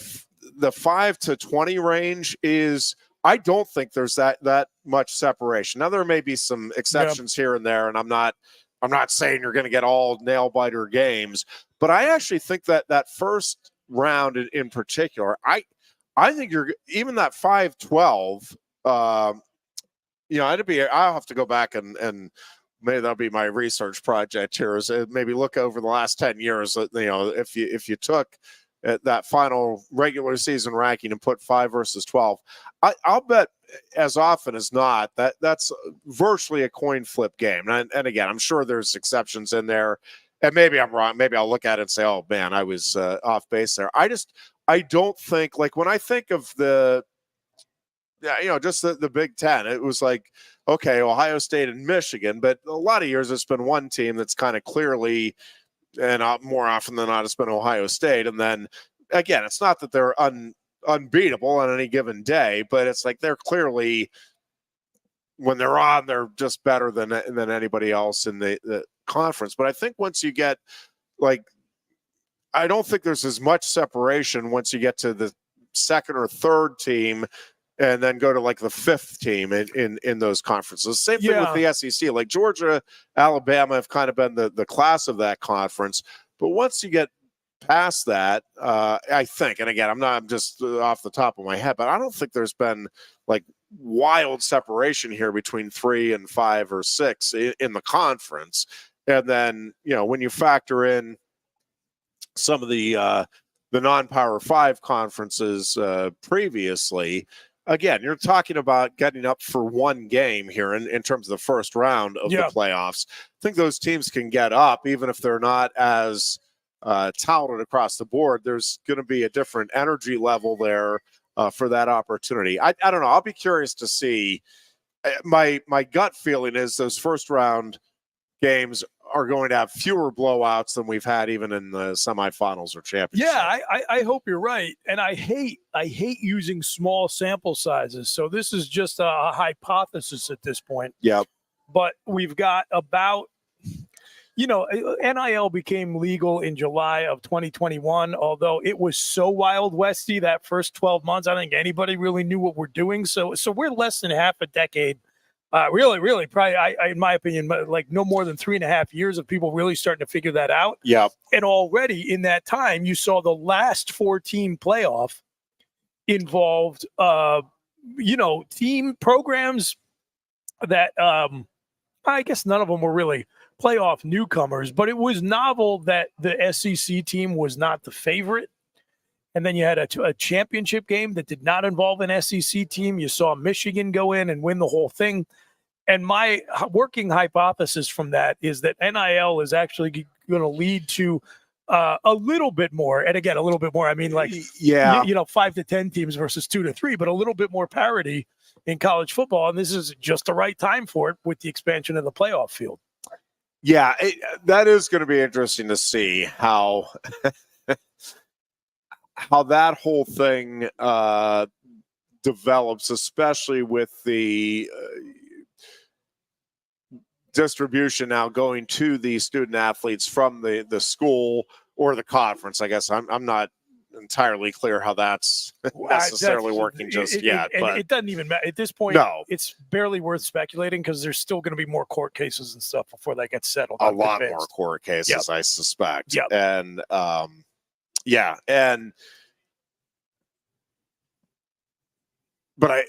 5 to 20 range is, I don't think there's that much separation. Now, there may be some exceptions here and there, and I'm not saying you're going to get all nail biter games, but I actually think that first round in particular, I think you're even that 5-12. I'll have to go back and maybe that'll be my research project here, is maybe look over the last 10 years. If you took that final regular season ranking and put 5 versus 12, I'll bet as often as not that's virtually a coin flip game. And again, I'm sure there's exceptions in there, and maybe I'm wrong. Maybe I'll look at it and say, oh man, I was off base there. I don't think, like, when I think of just the Big Ten, it was like, okay, Ohio State and Michigan, but a lot of years it's been one team that's kind of clearly, and more often than not, it's been Ohio State. And then again, it's not that they're unbeatable on any given day, but it's like they're clearly, when they're on, they're just better than anybody else in the conference. But I think once you get, like, I don't think there's as much separation once you get to the second or third team, and then go to like the 5th team in those conferences. Same thing with the SEC. Like, Georgia, Alabama have kind of been the class of that conference. But once you get past that, I think, and again, I'm just off the top of my head, but I don't think there's been like wild separation here between 3 and 5 or 6 in the conference. And then, when you factor in some of the non-Power 5 conferences previously, again, you're talking about getting up for one game here in terms of the first round of the playoffs. I think those teams can get up, even if they're not as touted across the board. There's going to be a different energy level there for that opportunity. I don't know. I'll be curious to see my gut feeling is those first round games are going to have fewer blowouts than we've had even in the semifinals or championship. Yeah, I hope you're right. And I hate using small sample sizes. So this is just a hypothesis at this point. Yep. But we've got about, NIL became legal in July of 2021, although it was so Wild Westy that first 12 months. I don't think anybody really knew what we're doing. So we're less than half a decade. Really, probably, in my opinion, like no more than 3.5 years of people really starting to figure that out. Yeah. And already in that time, you saw the last 14 playoff involved, team programs that I guess none of them were really playoff newcomers, but it was novel that the SEC team was not the favorite. And then you had a championship game that did not involve an SEC team. You saw Michigan go in and win the whole thing. And my working hypothesis from that is that NIL is actually going to lead to a little bit more. And again, a little bit more. I mean, 5 to 10 teams versus 2 to 3, but a little bit more parity in college football. And this is just the right time for it with the expansion of the playoff field. Yeah, that is going to be interesting to see how that whole thing develops, especially with the distribution now going to the student athletes from the school or the conference. I guess I'm not entirely clear how that's necessarily working just yet. But it doesn't even matter at this point. No, it's barely worth speculating because there's still going to be more court cases and stuff before that gets settled. A lot more court cases, I suspect. Yep. And but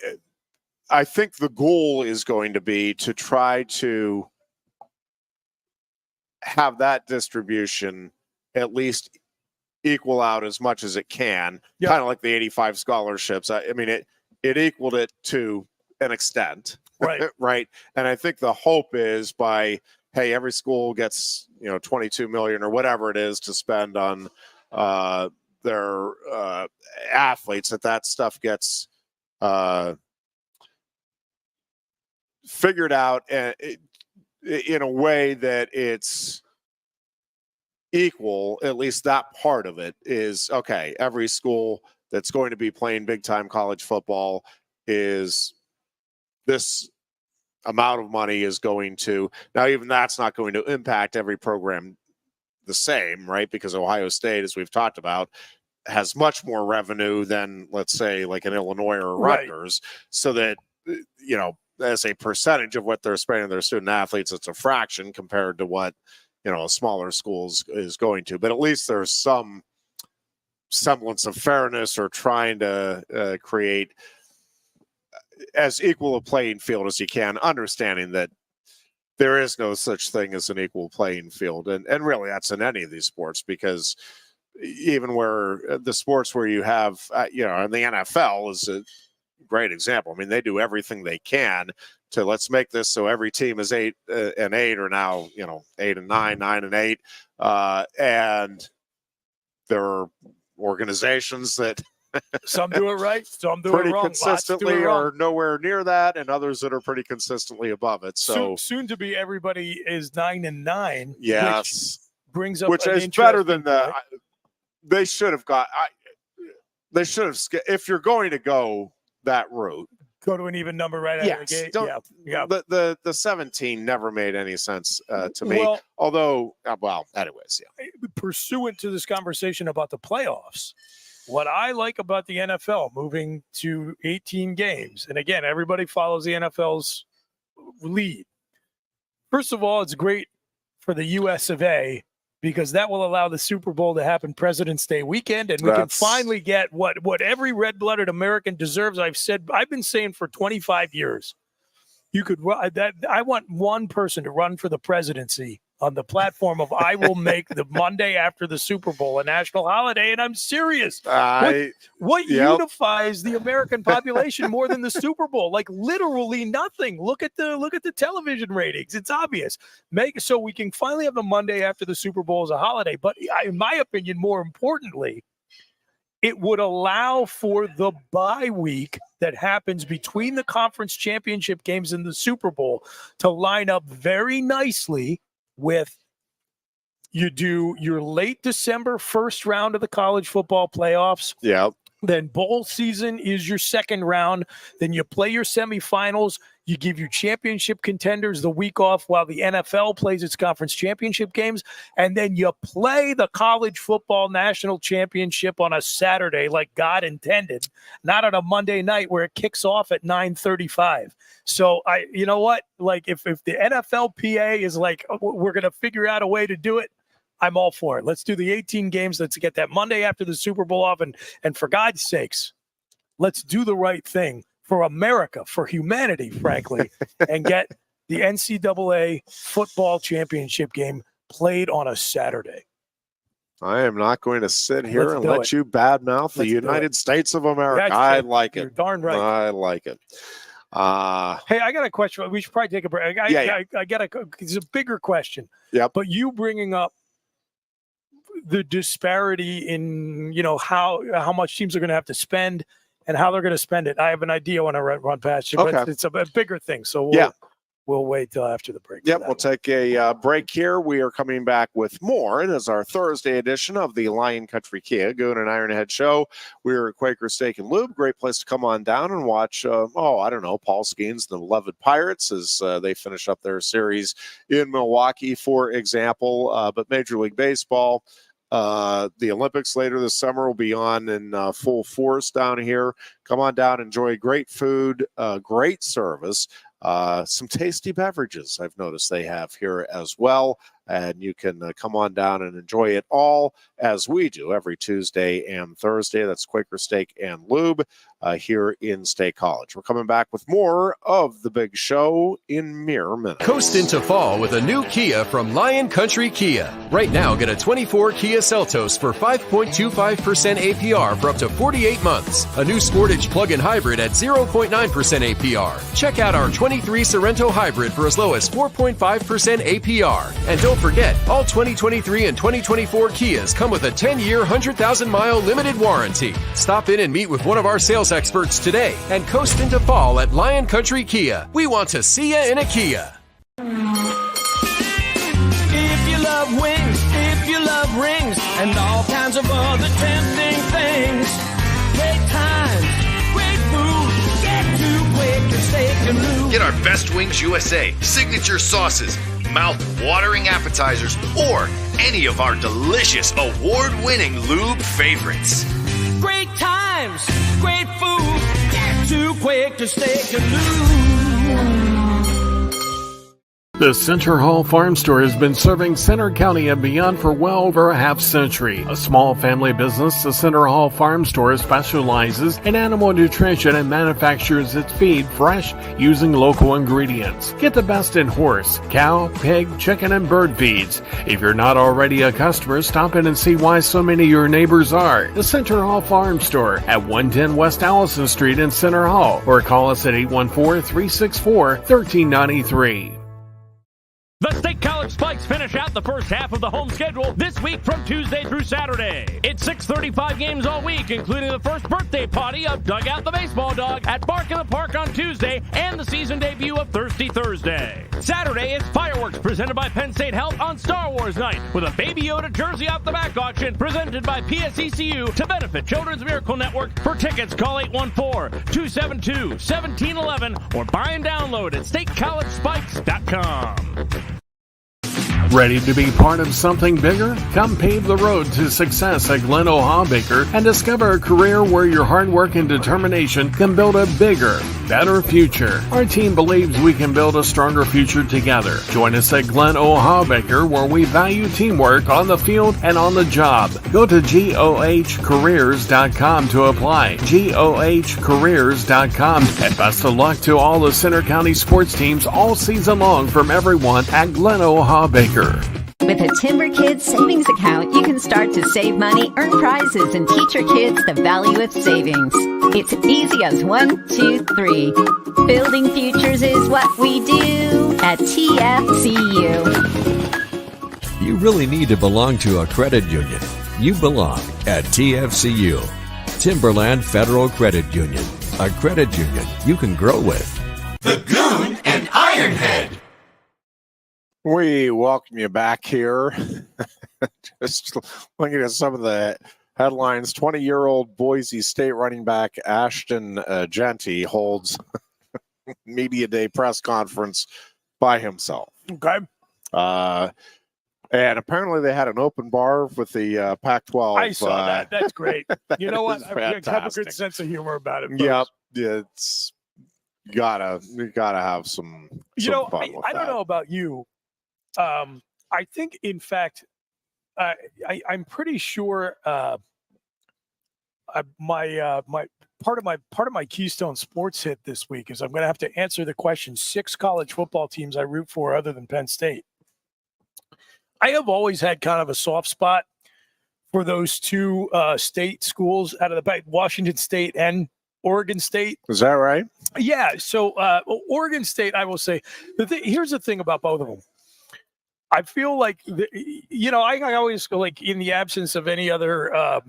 I think the goal is going to be to try to have that distribution at least equal out as much as it can. Yep. Kind of like the 85 scholarships. I mean, it equaled it to an extent, right? Right. And I think the hope is by, hey, every school gets 22 million or whatever it is to spend on their athletes. That stuff gets figured out in a way that it's equal. At least that part of it is okay. Every school that's going to be playing big time college football is this amount of money is going to, now even that's not going to impact every program the same, right? Because Ohio State, as we've talked about, has much more revenue than, let's say, like an Illinois or Rutgers. Right. So that, as a percentage of what they're spending their student athletes, it's a fraction compared to what, a smaller schools is going to. But at least there's some semblance of fairness or trying to create as equal a playing field as you can, understanding that there is no such thing as an equal playing field. And really that's in any of these sports, because even where the sports where you have, and the NFL is a great example. I mean, they do everything they can to let's make this so every team is 8-8 or now, 8-9, 9-8. And there are organizations that some do it right, some do pretty it wrong. Consistently are nowhere near that, and others that are pretty consistently above it. So soon to be everybody is 9-9. Yes, which brings up which is better than they should have got. They should have. If you're going to go that route, go to an even number right out of the gate. Yeah. The 17 never made any sense to me. Although, anyways, yeah. Pursuant to this conversation about the playoffs, what I like about the NFL moving to 18 games, and again, everybody follows the NFL's lead. First of all, it's great for the US of A because that will allow the Super Bowl to happen President's Day weekend, and we can finally get what every red-blooded American deserves. I've been saying for 25 years, I want one person to run for the presidency on the platform of I will make the Monday after the Super Bowl a national holiday, and I'm serious. What unifies the American population more than the Super Bowl? Like literally nothing. Look at the television ratings. It's obvious. Make so we can finally have the Monday after the Super Bowl as a holiday. But in my opinion, more importantly, it would allow for the bye week that happens between the conference championship games and the Super Bowl to line up very nicely with you do your late December first round of the college football playoffs. Yeah. Then bowl season is your second round. Then you play your semifinals. You give your championship contenders the week off while the NFL plays its conference championship games. And then you play the college football national championship on a Saturday like God intended, not on a Monday night where it kicks off at 9:35. So you know what? Like if the NFLPA is like, we're going to figure out a way to do it, I'm all for it. Let's do the 18 games. Let's get that Monday after the Super Bowl off. And for God's sakes, let's do the right thing for America, for humanity, frankly, and get the NCAA football championship game played on a Saturday. I am not going to sit here and let you badmouth the United States of America. I like it. You're darn right. I like it. Hey, I got a question. We should probably take a break. I got it's a bigger question. Yeah. But you bringing up the disparity in, how much teams are going to have to spend and how they're going to spend it. I have an idea when I run past you, but it's a bigger thing. So we'll wait till after the break. Yep, we'll take a break here. We are coming back with more. It is our Thursday edition of the Lion Country Kia Goon and Ironhead Show. We're at Quaker Steak and Lube. Great place to come on down and watch, Paul Skeens, the Beloved Pirates, as they finish up their series in Milwaukee, for example. But Major League Baseball, the Olympics later this summer will be on in full force down here. Come on down, enjoy great food, great service, some tasty beverages I've noticed they have here as well. And you can come on down and enjoy it all as we do every Tuesday and Thursday. That's Quaker Steak and Lube here in State College. We're coming back with more of the big show in mere minutes. Coast into fall with a new Kia from Lion Country Kia. Right now, get a 24 Kia Seltos for 5.25% APR for up to 48 months. A new Sportage plug-in hybrid at 0.9% APR. Check out our 23 Sorento hybrid for as low as 4.5% APR. And don't forget, all 2023 and 2024 Kias come with a 10-year, 100,000-mile limited warranty. Stop in and meet with one of our sales experts today and coast into fall at Lion Country Kia. We want to see you in a Kia. If you love wings, if you love rings, and all kinds of other tempting things, great times, great food, get to Quaker Steak and Lube. Get our Best Wings USA signature sauces, mouth-watering appetizers, or any of our delicious award-winning lube favorites. Great times, great food, get to Quaker Steak and Lube. The Center Hall Farm Store has been serving Center County and beyond for well over a half century. A small family business, the Center Hall Farm Store specializes in animal nutrition and manufactures its feed fresh using local ingredients. Get the best in horse, cow, pig, chicken, and bird feeds. If you're not already a customer, stop in and see why so many of your neighbors are. The Center Hall Farm Store at 110 West Allison Street in Center Hall, or call us at 814-364-1393. The State College Spikes finish out the first half of the home schedule this week from Tuesday through Saturday. It's 6:35 games all week, including the first birthday party of Dugout the Baseball Dog at Bark in the Park on Tuesday and the season debut of Thirsty Thursday. Saturday, it's fireworks presented by Penn State Health on Star Wars Night with a Baby Yoda jersey off the back auction presented by PSECU to benefit Children's Miracle Network. For tickets, call 814-272-1711 or buy and download at statecollegespikes.com. Ready to be part of something bigger? Come pave the road to success at Glen O'Habaker and discover a career where your hard work and determination can build a bigger, better future. Our team believes we can build a stronger future together. Join us at Glen O'Habaker, where we value teamwork on the field and on the job. Go to GOHcareers.com to apply. GOHcareers.com. And best of luck to all the Center County sports teams all season long from everyone at Glen O'Habaker. With a Timber Kids savings account, you can start to save money, earn prizes, and teach your kids the value of savings. It's easy as 1, 2, 3. Building futures is what we do at TFCU. You really need to belong to a credit union. You belong at TFCU. Timberland Federal Credit Union, a credit union you can grow with. The Goon and Ironhead. We welcome you back here. Just looking at some of the headlines. 20-year-old Boise State running back Ashton Genty holds media day press conference by himself. Okay. And apparently they had an open bar with the Pac-12. I saw that. That's great. You know what? is I have a fantastic. good sense of humor about it. Yep. It's you gotta have some fun with I don't that. know about you. I think, in fact, I'm pretty sure my part of my Keystone Sports hit this week is I'm going to have to answer the question: 6 college football teams I root for other than Penn State. I have always had kind of a soft spot for those 2 state schools out of the back, Washington State and Oregon State. Is that right? Yeah. So Oregon State, I will say, here's the thing about both of them. I feel like, I always go, like, in the absence of any other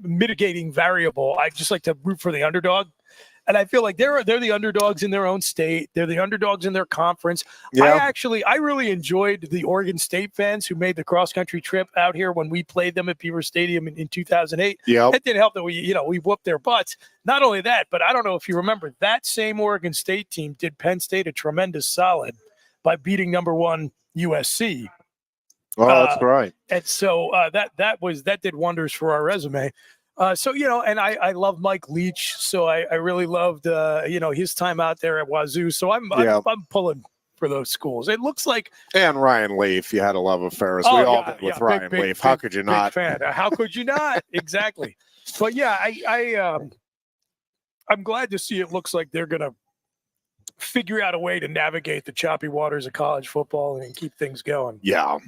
mitigating variable, I just like to root for the underdog. And I feel like they're the underdogs in their own state. They're the underdogs in their conference. Yeah. I really enjoyed the Oregon State fans who made the cross-country trip out here when we played them at Beaver Stadium in 2008. Yep. It didn't help that we whooped their butts. Not only that, but I don't know if you remember, that same Oregon State team did Penn State a tremendous solid by beating number 1 USC. Oh, that's right. And so that did wonders for our resume. And I love Mike Leach, so I really loved his time out there at Wazoo. So I'm pulling for those schools. It looks like, and Ryan Leaf, you had a love affair, as we all did with Ryan Leaf. How could you not? Fan. How could you not? Exactly. But yeah, I'm glad to see it looks like they're gonna figure out a way to navigate the choppy waters of college football and keep things going. Yeah.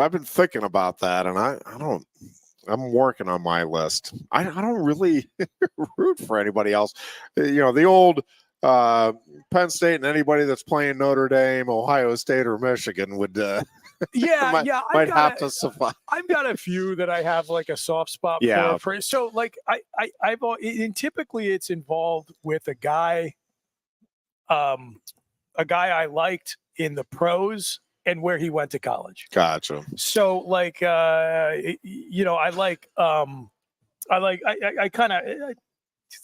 I've been thinking about that, and I'm working on my list. I don't really root for anybody else. The old Penn State and anybody that's playing Notre Dame, Ohio State, or Michigan would might have to suffice. I've got a few that I have like a soft spot for. So like and typically it's involved with a guy I liked in the pros and where he went to college. Gotcha. So like,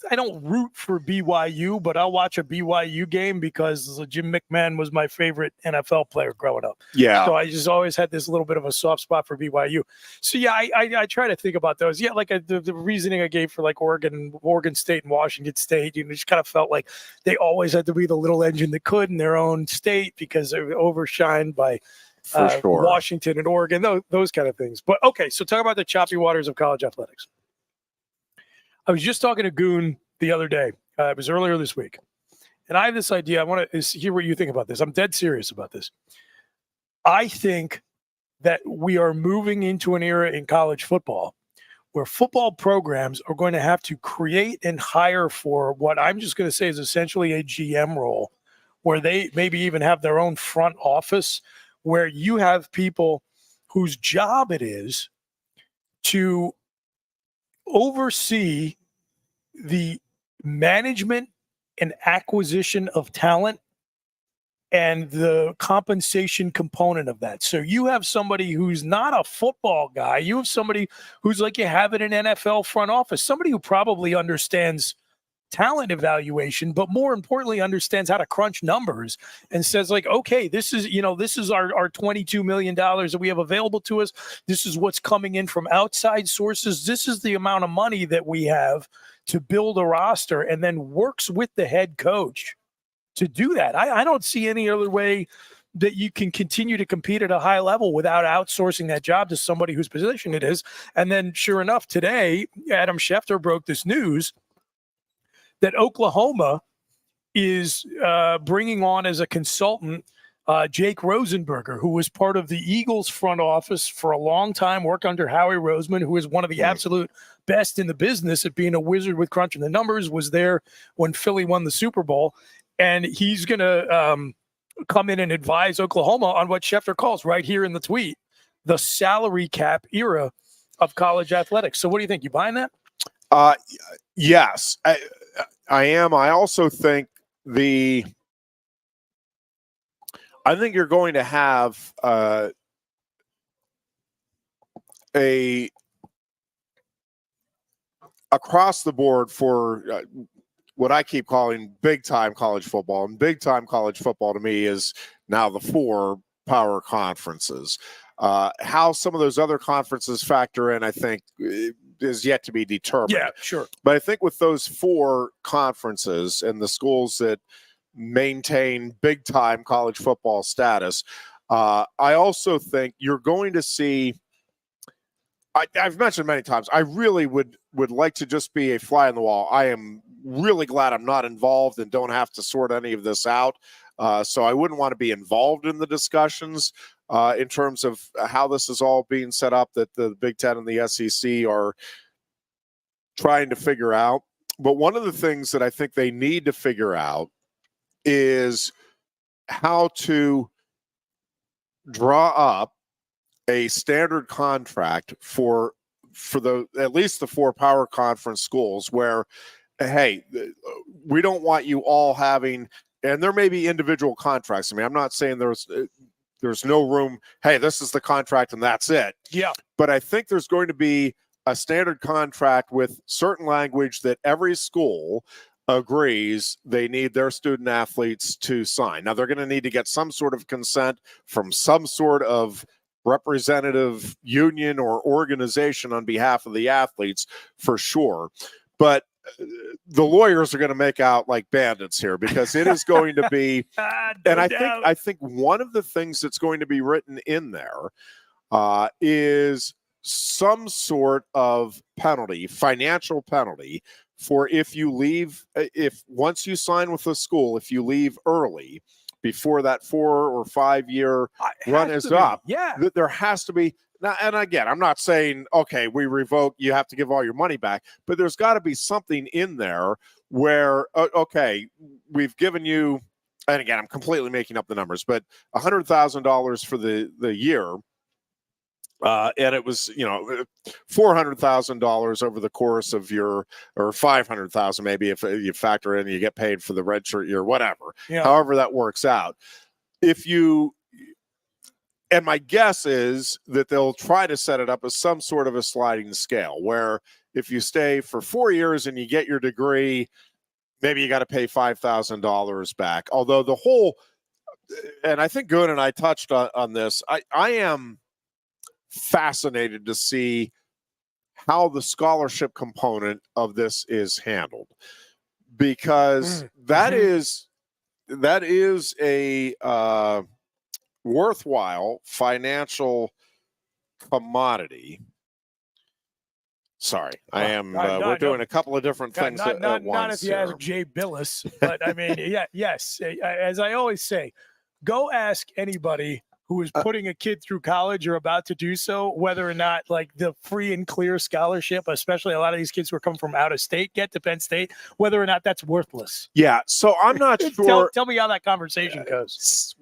I don't root for BYU, but I'll watch a BYU game because Jim McMahon was my favorite NFL player growing up. Yeah. So I just always had this little bit of a soft spot for BYU. So yeah, I try to think about those. Yeah, like the reasoning I gave for like Oregon State and Washington State, just kind of felt like they always had to be the little engine that could in their own state because they were overshined by Washington and Oregon, those kind of things. But okay, so talk about the choppy waters of college athletics. I was just talking to Goon the other day. It was earlier this week. And I have this idea. I want to hear what you think about this. I'm dead serious about this. I think that we are moving into an era in college football where football programs are going to have to create and hire for what I'm just going to say is essentially a GM role, where they maybe even have their own front office, where you have people whose job it is to oversee the management and acquisition of talent and the compensation component of that. So you have somebody who's not a football guy. You have somebody who's like you have in an NFL front office, somebody who probably understands talent evaluation, but more importantly, understands how to crunch numbers and says like, okay, this is our $22 million that we have available to us. This is what's coming in from outside sources. This is the amount of money that we have to build a roster, and then works with the head coach to do that. I don't see any other way that you can continue to compete at a high level without outsourcing that job to somebody whose position it is. And then sure enough, today, Adam Schefter broke this news that Oklahoma is bringing on as a consultant Jake Rosenberger, who was part of the Eagles front office for a long time, worked under Howie Roseman, who is one of the absolute best in the business at being a wizard with crunching the numbers, was there when Philly won the Super Bowl. And he's going to come in and advise Oklahoma on what Schefter calls right here in the tweet, the salary cap era of college athletics. So what do you think? You buying that? Yes, I am. I also think I think you're going to have a across the board for what I keep calling big time college football. And big time college football to me is now the 4 power conferences. How some of those other conferences factor in, I think, is yet to be determined. Yeah, sure. But I think with those 4 conferences and the schools that maintain big time college football status, I also think you're going to see, I've mentioned many times, I really would like to just be a fly on the wall. I am really glad I'm not involved and don't have to sort any of this out. So I wouldn't want to be involved in the discussions in terms of how this is all being set up that the Big Ten and the SEC are trying to figure out. But one of the things that I think they need to figure out is how to draw up a standard contract for the at least the 4 power conference schools where, hey, we don't want you all having, and there may be individual contracts. I mean, I'm not saying there's no room, hey, this is the contract and that's it. Yeah. But I think there's going to be a standard contract with certain language that every school agrees they need their student athletes to sign. Now, they're going to need to get some sort of consent from some sort of representative union or organization on behalf of the athletes for sure. But the lawyers are going to make out like bandits here because it is going to be, and I think one of the things that's going to be written in there is some sort of penalty, financial penalty for if you leave, if once you sign with the school, if you leave early before that 4 or 5 year run is up, there has to be. Now, and again, I'm not saying, okay, we revoke, you have to give all your money back, but there's got to be something in there where, okay, we've given you, and again, I'm completely making up the numbers, but $100,000 for the year. And it was, $400,000 over the course of your, or $500,000 maybe if you factor in, you get paid for the red shirt year, whatever. Yeah. However that works out. And my guess is that they'll try to set it up as some sort of a sliding scale where if you stay for 4 years and you get your degree, maybe you got to pay $5,000 back. Although the whole, and I think Goon and I touched on this, I am fascinated to see how the scholarship component of this is handled, because that is a worthwhile financial commodity. Sorry, we're doing a couple of different things at once. Not if you ask Jay Billis, but I mean, yes. As I always say, go ask anybody who is putting a kid through college or about to do so, whether or not like the free and clear scholarship, especially a lot of these kids who are coming from out of state, get to Penn State, whether or not that's worthless. Yeah. So I'm not sure. Tell me how that conversation goes.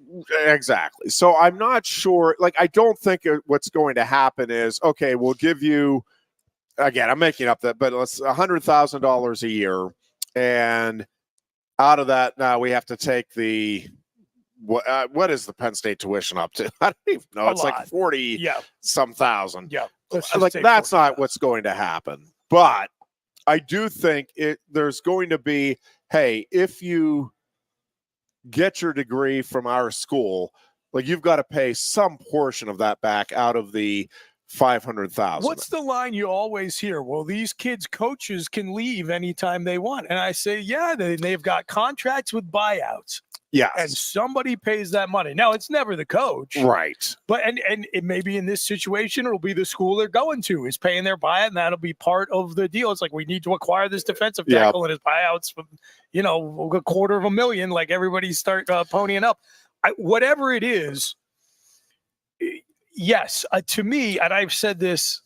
Exactly. So I'm not sure. Like, I don't think what's going to happen is, okay, we'll give you, again, I'm making up that, but let's $100,000 a year. And out of that, now we have to take the, what is the Penn State tuition up to? I don't even know. It's like 40 some thousand. Yeah. Like, that's not what's going to happen. But I do think there's going to be, hey, if you get your degree from our school, like, you've got to pay some portion of that back out of the $500,000. What's the line you always hear? Well, these kids' coaches can leave anytime they want. And I say, yeah, they've got contracts with buyouts. Yeah. And somebody pays that money. Now, it's never the coach. Right. But and it may be in this situation, it'll be the school they're going to is paying their buyout, and that'll be part of the deal. It's like, we need to acquire this defensive tackle, and his buyouts, $250,000, like everybody start ponying up. Whatever it is, yes, to me, and I've said this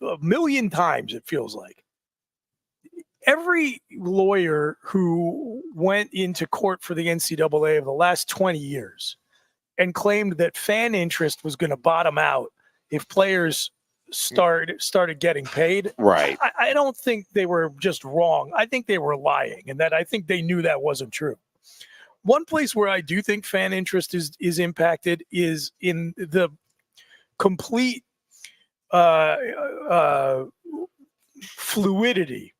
a million times, it feels like, every lawyer who went into court for the NCAA of the last 20 years and claimed that fan interest was going to bottom out if players started getting paid. Right. I don't think they were just wrong. I think they were lying, and that I think they knew that wasn't true. One place where I do think fan interest is impacted is in the complete fluidity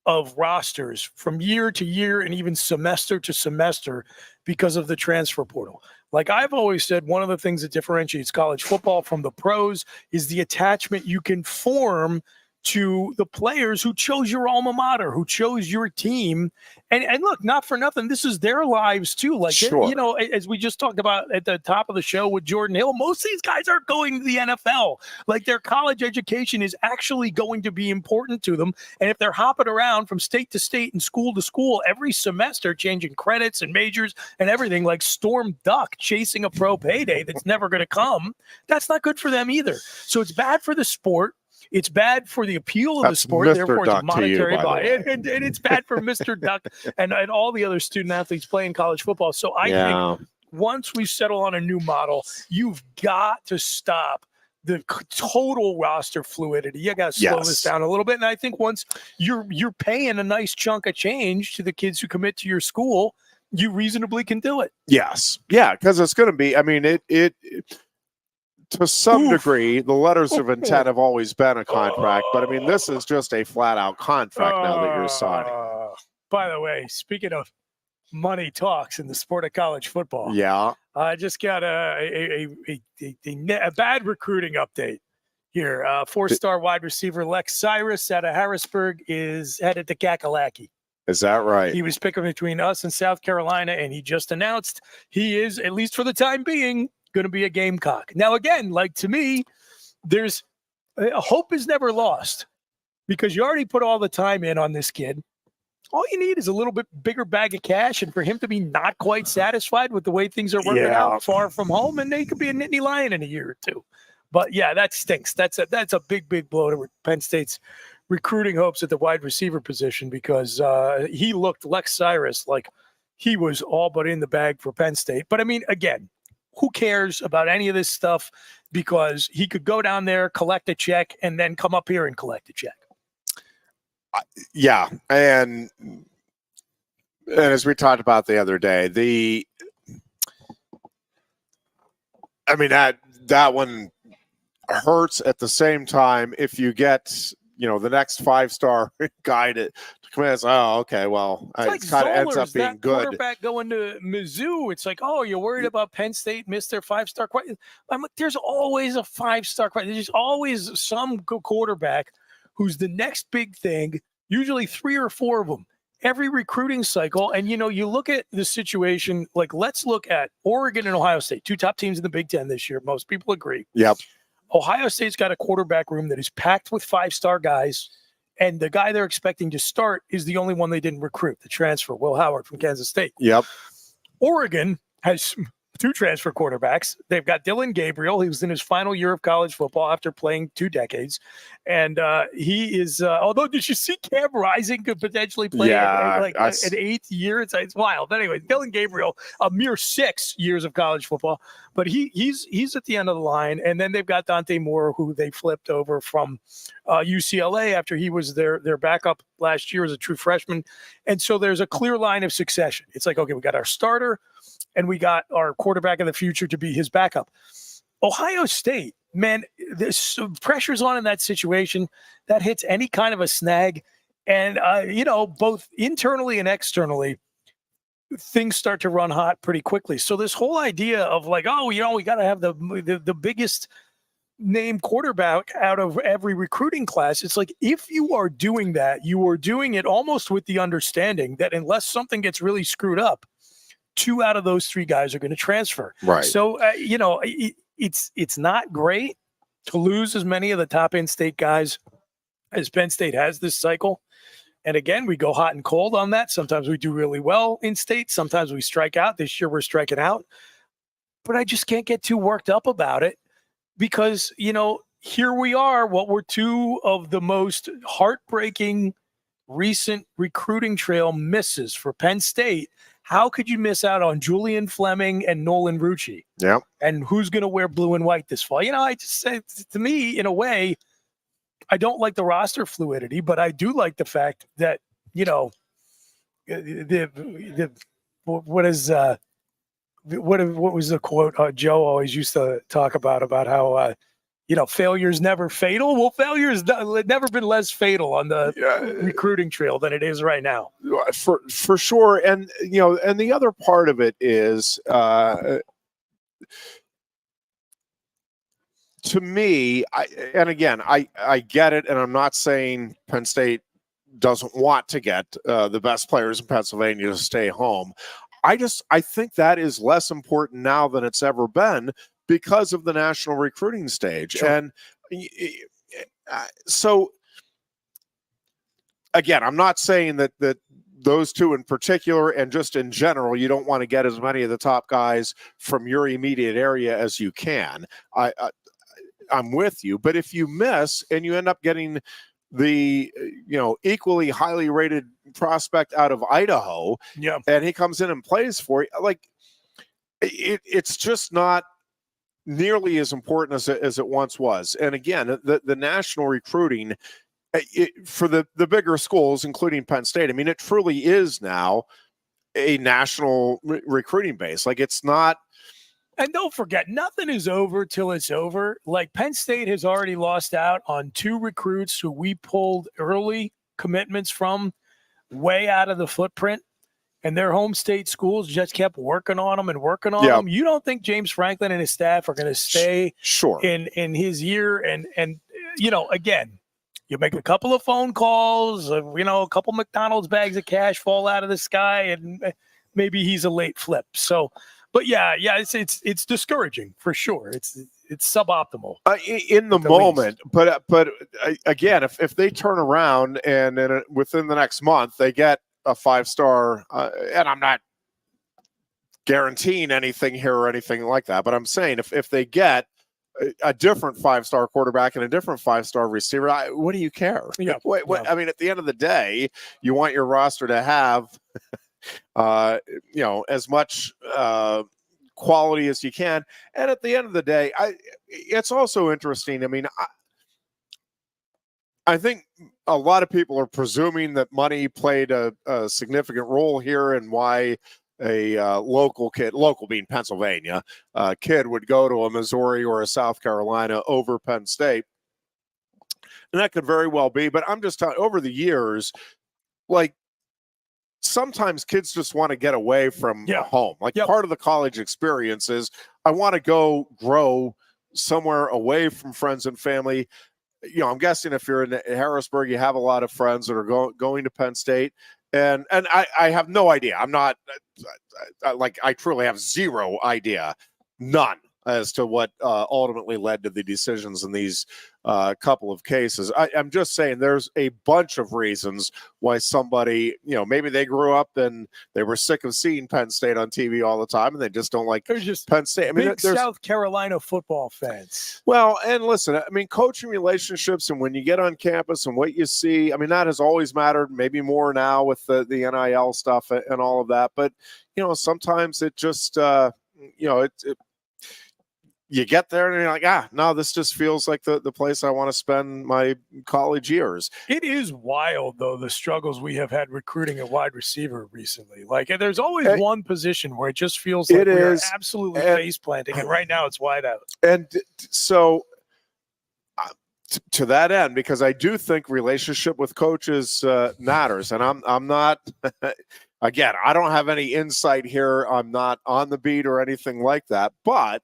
of rosters from year to year and even semester to semester because of the transfer portal. Like I've always said, one of the things that differentiates college football from the pros is the attachment you can form to the players who chose your alma mater, who chose your team. And look, not for nothing, this is their lives too. Like, sure. You know, as we just talked about at the top of the show with Jordan Hill, most of these guys aren't going to the NFL. Like their college education is actually going to be important to them. And if they're hopping around from state to state and school to school every semester, changing credits and majors and everything, like Storm Duck chasing a pro payday that's never going to come, that's not good for them either. So it's bad for the sport. It's bad for the appeal of the sport, therefore it's monetary buy-in, and it's bad for Mr. Duck and all the other student athletes playing college football. So I think once we settle on a new model, you've got to stop the total roster fluidity. You got to slow this down a little bit. And I think once you're paying a nice chunk of change to the kids who commit to your school, you reasonably can do it. Yes. Yeah, because it's going to be, I mean, it to some degree, the letters of intent have always been a contract, but I mean, this is just a flat-out contract now that you're signing. By the way, speaking of money talks in the sport of college football, I just got a bad recruiting update here. Four-star wide receiver Lex Cyrus out of Harrisburg is headed to Kakalaki. Is that right? He was picking between us and South Carolina, and he just announced he is, at least for the time being, going to be a Gamecock. Now, again, like to me, there's hope is never lost because you already put all the time in on this kid. All you need is a little bit bigger bag of cash, and for him to be not quite satisfied with the way things are working out far from home, and they could be a Nittany Lion in a year or two. But yeah, that stinks. That's a big blow to Penn State's recruiting hopes at the wide receiver position because he looked Lex Cyrus like he was all but in the bag for Penn State. But I mean, again, who cares about any of this stuff because he could go down there, collect a check, and then come up here and collect a check. Yeah. And as we talked about the other day, that one hurts at the same time. If you get, the next 5-star guy to come in, it's, oh, okay, well, it kind of ends up being good. Quarterback going to Mizzou, it's like, oh, you're worried about Penn State missed their 5-star. I'm like, there's always a 5-star. There's always some quarterback who's the next big thing, usually 3 or 4 of them every recruiting cycle. And, you look at the situation, like let's look at Oregon and Ohio State, 2 top teams in the Big Ten this year. Most people agree. Yep. Ohio State's got a quarterback room that is packed with 5-star guys, and the guy they're expecting to start is the only one they didn't recruit, the transfer, Will Howard from Kansas State. Yep. Oregon has 2 transfer quarterbacks. They've got Dylan Gabriel. He was in his final year of college football after playing 2 decades. And he is, although did you see Cam Rising could potentially play an 8th year? It's wild. But anyway, Dylan Gabriel, a mere 6 years of college football. But he's at the end of the line. And then they've got Dante Moore, who they flipped over from UCLA after he was their backup last year as a true freshman. And so there's a clear line of succession. It's like, okay, we got our starter, and we got our quarterback of the future to be his backup. Ohio State, man, there's pressure's on in that situation. That hits any kind of a snag. And, both internally and externally, things start to run hot pretty quickly. So this whole idea of like, we got to have the biggest name quarterback out of every recruiting class. It's like, if you are doing that, you are doing it almost with the understanding that unless something gets really screwed up, 2 out of those 3 guys are going to transfer. Right. So, it's not great to lose as many of the top in-state guys as Penn State has this cycle. And again, we go hot and cold on that. Sometimes we do really well in state. Sometimes we strike out. This year we're striking out. But I just can't get too worked up about it because, here we are, what were 2 of the most heartbreaking recent recruiting trail misses for Penn State how could you miss out on Julian Fleming and Nolan Rucci? Yeah. And who's going to wear blue and white this fall? I just say, to me, in a way, I don't like the roster fluidity, but I do like the fact that, what was the quote Joe always used to talk about how, failure's never fatal. Well, failure's never been less fatal on the recruiting trail than it is right now. For sure. And, and the other part of it is, to me, I get it. And I'm not saying Penn State doesn't want to get the best players in Pennsylvania to stay home. I think that is less important now than it's ever been, because of the national recruiting stage. Sure. And so, again, I'm not saying that those two in particular, and just in general, you don't want to get as many of the top guys from your immediate area as you can. I'm with you. But if you miss and you end up getting the equally highly rated prospect out of Idaho, and he comes in and plays for you, like it's just not nearly as important as it once was. And again, the national recruiting for the bigger schools, including Penn State, I mean, it truly is now a national recruiting base. Like, it's not. And don't forget, nothing is over till it's over. Like, Penn State has already lost out on 2 recruits who we pulled early commitments from way out of the footprint. And their home state schools just kept working on them and working on them. You don't think James Franklin and his staff are going to stay in his year? And again, you make a couple of phone calls, a couple McDonald's bags of cash fall out of the sky, and maybe he's a late flip. So, but it's discouraging for sure. It's suboptimal in the moment. But again, if they turn around and within the next month they get a 5-star, and I'm not guaranteeing anything here or anything like that, but I'm saying if they get a different 5-star quarterback and a different 5-star receiver, what do you care? I mean, at the end of the day, you want your roster to have, as much quality as you can. And at the end of the day, it's also interesting. I mean, I think a lot of people are presuming that money played a significant role here in why a local being Pennsylvania, kid would go to a Missouri or a South Carolina over Penn State. And that could very well be. But I'm just telling you, over the years, like, sometimes kids just want to get away from home. Like, part of the college experience is I want to go grow somewhere away from friends and family. I'm guessing if you're in Harrisburg, you have a lot of friends that are going to Penn State. And I have no idea. I'm not I truly have zero idea, none, as to what ultimately led to the decisions in these couple of cases. I'm just saying there's a bunch of reasons why somebody, maybe they grew up and they were sick of seeing Penn State on TV all the time and they just don't like Penn State. I mean, big South Carolina football fans. Well, and listen, I mean, coaching relationships and when you get on campus and what you see, I mean, that has always mattered, maybe more now with the NIL stuff and all of that. But, sometimes it just, you get there and you're like, no, this just feels like the place I want to spend my college years. It is wild, though, the struggles we have had recruiting a wide receiver recently. Like, there's always one position where it just feels like we're absolutely face planting, and right now it's wide out. And so to that end, because I do think relationship with coaches matters, and I'm not again, I don't have any insight here. I'm not on the beat or anything like that, but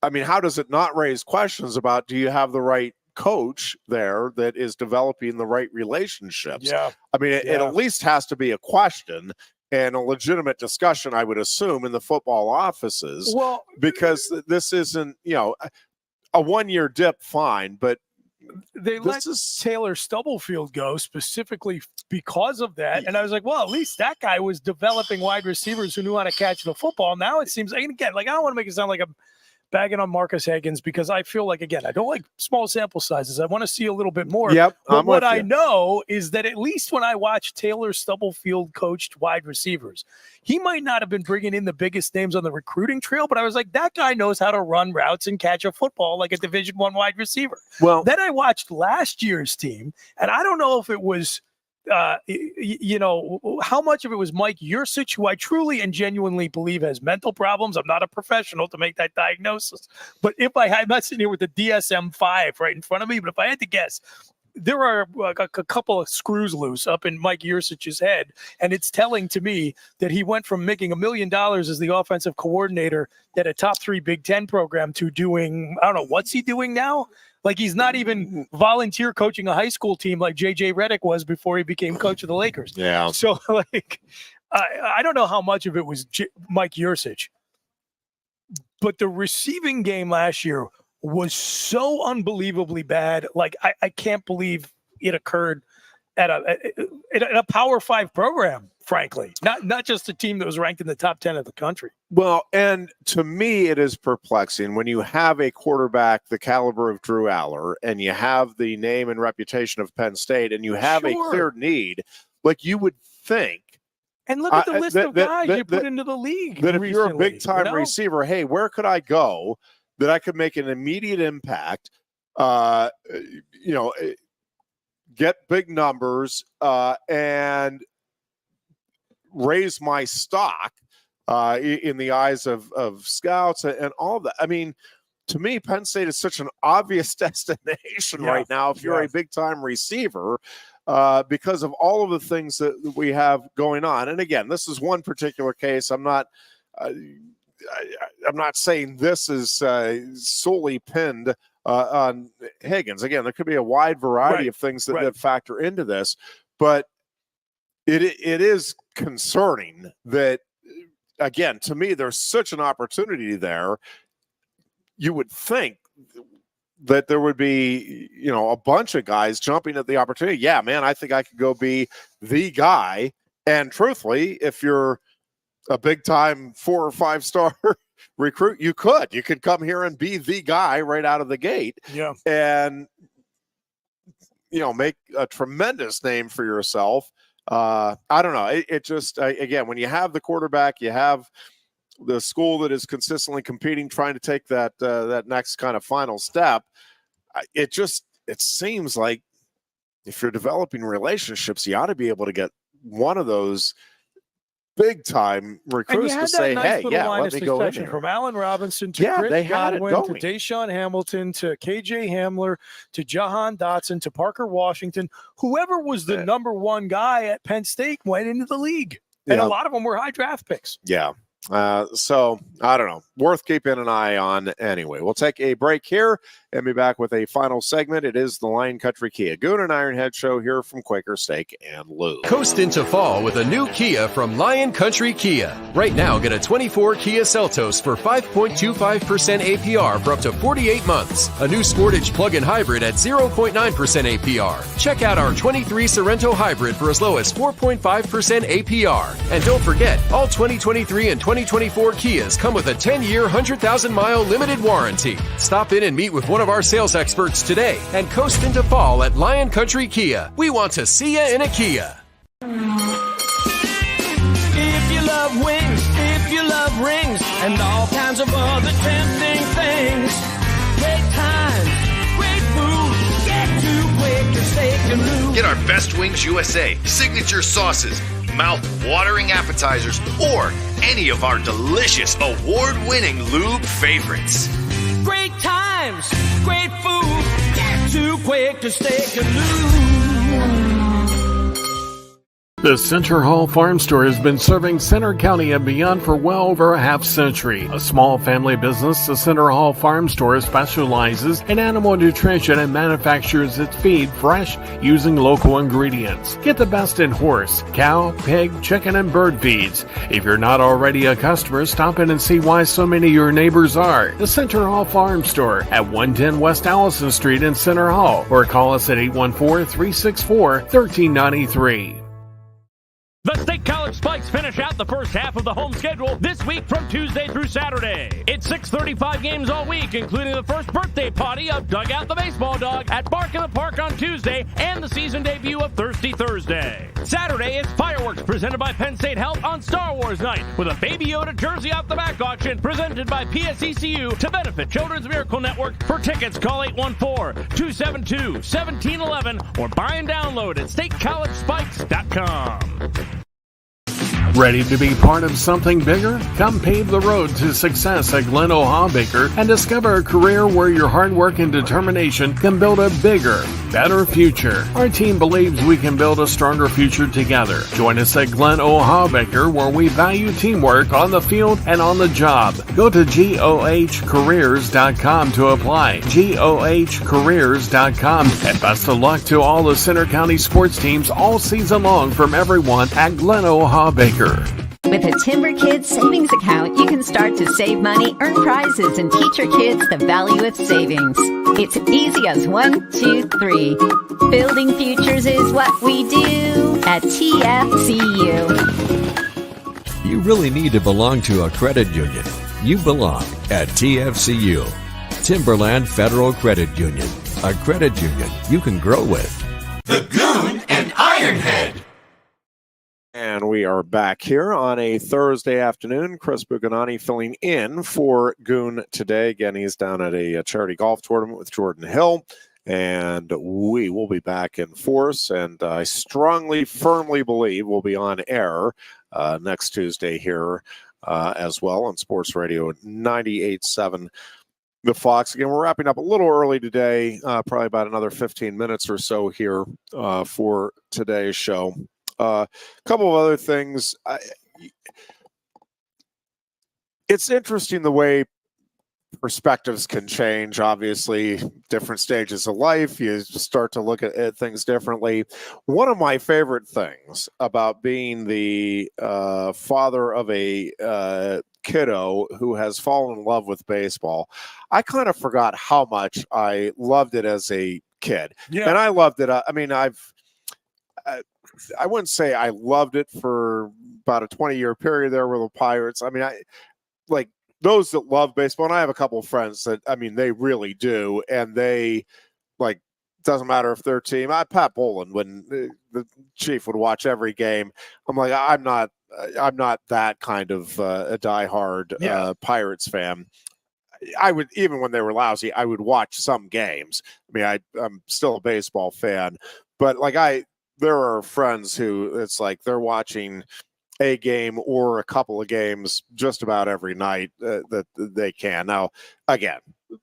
I mean, how does it not raise questions about, do you have the right coach there that is developing the right relationships? Yeah. I mean, it at least has to be a question and a legitimate discussion, I would assume, in the football offices. Well, because this isn't, a 1-year dip, fine, but they let Taylor Stubblefield go specifically because of that. And I was like, well, at least that guy was developing wide receivers who knew how to catch the football. Now it seems, and again, like, I don't want to make it sound like I'm bagging on Marcus Higgins because I feel like, again, I don't like small sample sizes. I want to see a little bit more. Yep, but I'm what with I you. know is that at least when I watch Taylor Stubblefield coached wide receivers, he might not have been bringing in the biggest names on the recruiting trail, but I was like, that guy knows how to run routes and catch a football like a Division I wide receiver. Well, Then I watched last year's team, and I don't know if it was how much of it was Mike Yursich, who I truly and genuinely believe has mental problems. I'm not a professional to make that diagnosis. But if I'm not sitting here with the DSM-5 right in front of me, but if I had to guess, there are a couple of screws loose up in Mike Yursich's head, and it's telling to me that he went from making $1 million as the offensive coordinator at a top 3 Big Ten program to doing, I don't know, what's he doing now? Like he's not even volunteer coaching a high school team like J.J. Redick was before he became coach of the Lakers. Yeah. So, I don't know how much of it was Mike Yursich, but the receiving game last year was so unbelievably bad. Like, I can't believe it occurred at a Power 5 program, frankly, not just a team that was ranked in the top 10 of the country. Well, and to me, it is perplexing when you have a quarterback the caliber of Drew Aller and you have the name and reputation of Penn State and you have a clear need, like you would think. And look at the list of guys you put into the league. That if recently, you're a big-time receiver, hey, where could I go that I could make an immediate impact, get big numbers, and raise my stock in the eyes of scouts and all of that. I mean, to me, Penn State is such an obvious destination right now if you're a big-time receiver because of all of the things that we have going on. And again, this is one particular case. I'm not saying this is solely pinned on Higgins. Again, there could be a wide variety of things that factor into this, but it is concerning that, again, to me, there's such an opportunity there. You would think that there would be, a bunch of guys jumping at the opportunity. Yeah, man, I think I could go be the guy. And truthfully, if you're a big time 4 or 5 star recruit, you could come here and be the guy right out of the gate. Yeah. And, make a tremendous name for yourself. I don't know. It just, again, when you have the quarterback, you have the school that is consistently competing, trying to take that next kind of final step. It seems like if you're developing relationships, you ought to be able to get one of those big time recruits to say, hey, let me go in here. From Allen Robinson to Chris Godwin to Deshaun Hamilton to KJ Hamler to Jahan Dotson to Parker Washington. Whoever was the number one guy at Penn State went into the league. And a lot of them were high draft picks. Yeah. So I don't know, worth keeping an eye on anyway. We'll take a break here and be back with a final segment. It is the Lion Country Kia Goon and Ironhead show here from Quaker Steak and Lube. Coast into fall with a new Kia from Lion Country Kia. Right now, get a 24 Kia Seltos for 5.25% APR for up to 48 months. A new Sportage plug-in hybrid at 0.9% APR. Check out our 23 Sorrento hybrid for as low as 4.5% APR. And don't forget, all 2023 and 2024 Kias come with a 10-year, 100,000-mile limited warranty. Stop in and meet with one of our sales experts today and coast into fall at Lion Country Kia. We want to see you in a Kia. If you love wings, if you love rings, and all kinds of other tempting things, great times, great food, get to Quaker Steak and Lube. Get our Best Wings USA signature sauces, mouth-watering appetizers, or any of our delicious award-winning lube favorites. Great times, great food, get to Quaker Steak and Lube. The Center Hall Farm Store has been serving Center County and beyond for well over a half century. A small family business, the Center Hall Farm Store specializes in animal nutrition and manufactures its feed fresh using local ingredients. Get the best in horse, cow, pig, chicken, and bird feeds. If you're not already a customer, stop in and see why so many of your neighbors are. The Center Hall Farm Store at 110 West Allison Street in Center Hall, or call us at 814-364-1393. The State College College Spikes finish out the first half of the home schedule this week from Tuesday through Saturday. It's 6:35 games all week, including the first birthday party of Dugout the Baseball Dog at Bark in the Park on Tuesday and the season debut of Thirsty Thursday. Saturday is fireworks presented by Penn State Health on Star Wars Night with a Baby Yoda jersey off the back auction presented by PSECU to benefit Children's Miracle Network. For tickets, call 814-272-1711 or buy and download at statecollegespikes.com. Ready to be part of something bigger? Come pave the road to success at Glen O'Habaker and discover a career where your hard work and determination can build a bigger, better future. Our team believes we can build a stronger future together. Join us at Glen O'Habaker, where we value teamwork on the field and on the job. Go to GOHcareers.com to apply. GOHcareers.com. And best of luck to all the Center County sports teams all season long from everyone at Glen O'Habaker. With a Timber Kids savings account, you can start to save money, earn prizes, and teach your kids the value of savings. It's easy as 1, 2, 3. Building futures is what we do at TFCU. You really need to belong to a credit union. You belong at TFCU, Timberland Federal Credit Union, a credit union you can grow with. The Goon and Ironhead. And we are back here on a Thursday afternoon. Chris Buchignani filling in for Goon today. Again, he's down at a charity golf tournament with Jordan Hill. And we will be back in force. And I firmly believe we'll be on air next Tuesday here as well on Sports Radio 98.7 The Fox. Again, we're wrapping up a little early today, probably about another 15 minutes or so here for today's show. A couple of other things. It's interesting the way perspectives can change. Obviously, different stages of life, you start to look at things differently. One of my favorite things about being the father of a kiddo who has fallen in love with baseball, I kind of forgot how much I loved it as a kid. Yeah. And I loved it. I wouldn't say I loved it for about a 20-year period there with the Pirates. I mean, I like those that love baseball, and I have a couple of friends that, I mean, they really do, and they, like, doesn't matter if their team. Pat Boland, when the Chief would watch every game, I'm like, I'm not that kind of a diehard Pirates fan. I would, even when they were lousy, I would watch some games. I mean, I'm still a baseball fan, but like there are friends who it's like they're watching a game or a couple of games just about every night that they can. Now, again, a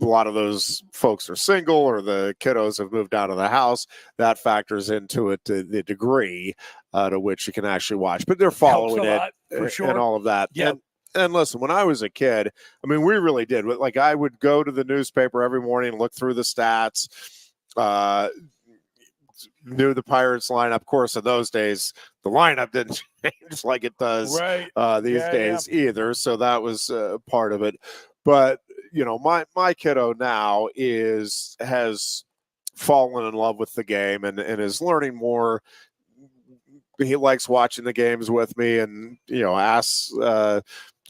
lot of those folks are single or the kiddos have moved out of the house. That factors into it to the degree to which you can actually watch. But they're following it for sure. And all of that. Yeah. And listen, when I was a kid, I mean, we really did. Like, I would go to the newspaper every morning and look through the stats. Knew the Pirates lineup. Of course, in those days, the lineup didn't change like it does these days either. So that was part of it. But, you know, my kiddo now has fallen in love with the game and is learning more. He likes watching the games with me and, you know, asks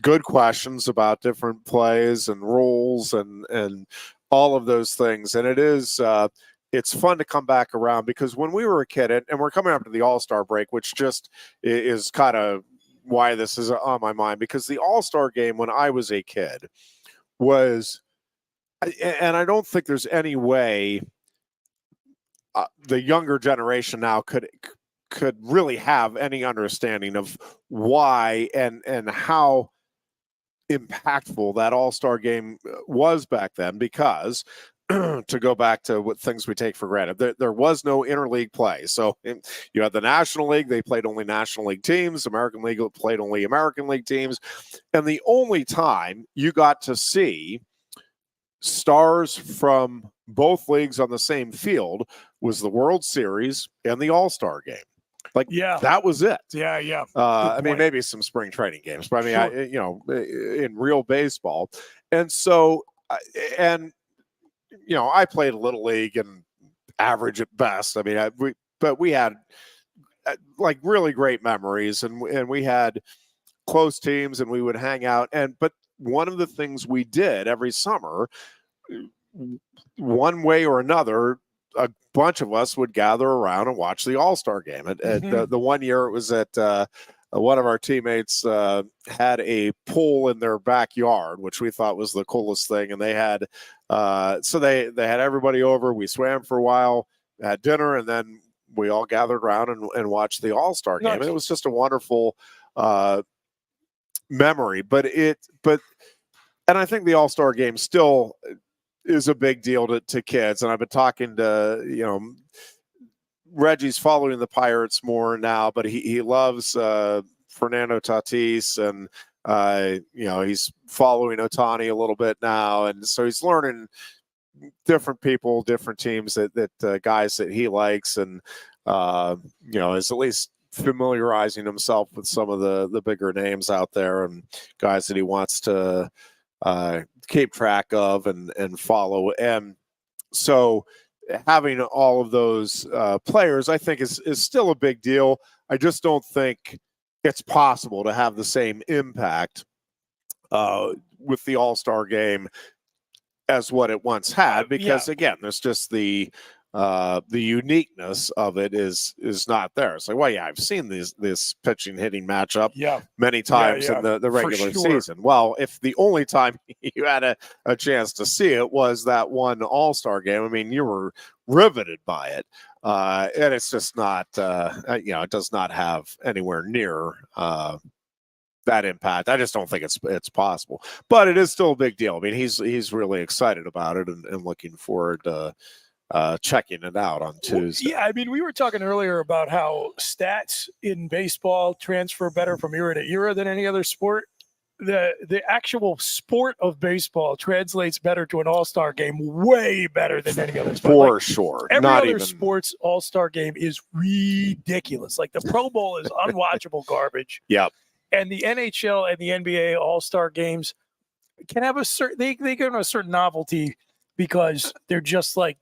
good questions about different plays and rules and all of those things. And it is it's fun to come back around because when we were a kid, and we're coming up to the All-Star break, which just is kind of why this is on my mind, because the All-Star game when I was a kid was, and I don't think there's any way the younger generation now could really have any understanding of why and how impactful that All-Star game was back then, because to go back to what things we take for granted, there was no interleague play. So you had the National League, they played only National League teams. American League played only American League teams. And the only time you got to see stars from both leagues on the same field was the World Series and the All-Star game. Like, that was it. Yeah. I mean, maybe some spring training games, but I mean, in real baseball. And so, I played Little League and average at best. I mean, we had like really great memories, and we had close teams, and we would hang out. But one of the things we did every summer, one way or another, a bunch of us would gather around and watch the All-Star game. The one year it was at one of our teammates had a pool in their backyard, which we thought was the coolest thing. And they had so they had everybody over. We swam for a while, had dinner, and then we all gathered around and watched the All-Star game. And it was just a wonderful memory. And I think the All-Star game still is a big deal to kids. And I've been talking to, Reggie's following the Pirates more now, but he loves Fernando Tatis, and he's following Ohtani a little bit now, and so he's learning different people, different teams that guys that he likes, and is at least familiarizing himself with some of the bigger names out there and guys that he wants to keep track of and follow. And so having all of those players, I think, is still a big deal. I just don't think it's possible to have the same impact with the All-Star game as what it once had, because again, there's just the uniqueness of it is not there. It's like, well, I've seen this pitching hitting matchup many times in the regular season. Well, if the only time you had a chance to see it was that one All-Star game, I mean, you were riveted by it. And it's just not, it does not have anywhere near that impact. I just don't think it's possible, but it is still a big deal. I mean, he's really excited about it and looking forward to checking it out on Tuesday. Yeah, I mean, we were talking earlier about how stats in baseball transfer better from era to era than any other sport. The actual sport of baseball translates better to an All-Star game, way better than any other sport. For sure. Every other sports All-Star game is ridiculous. Like the Pro Bowl is unwatchable garbage. Yep. And the NHL and the NBA All-Star games can have they give a certain novelty because they're just like,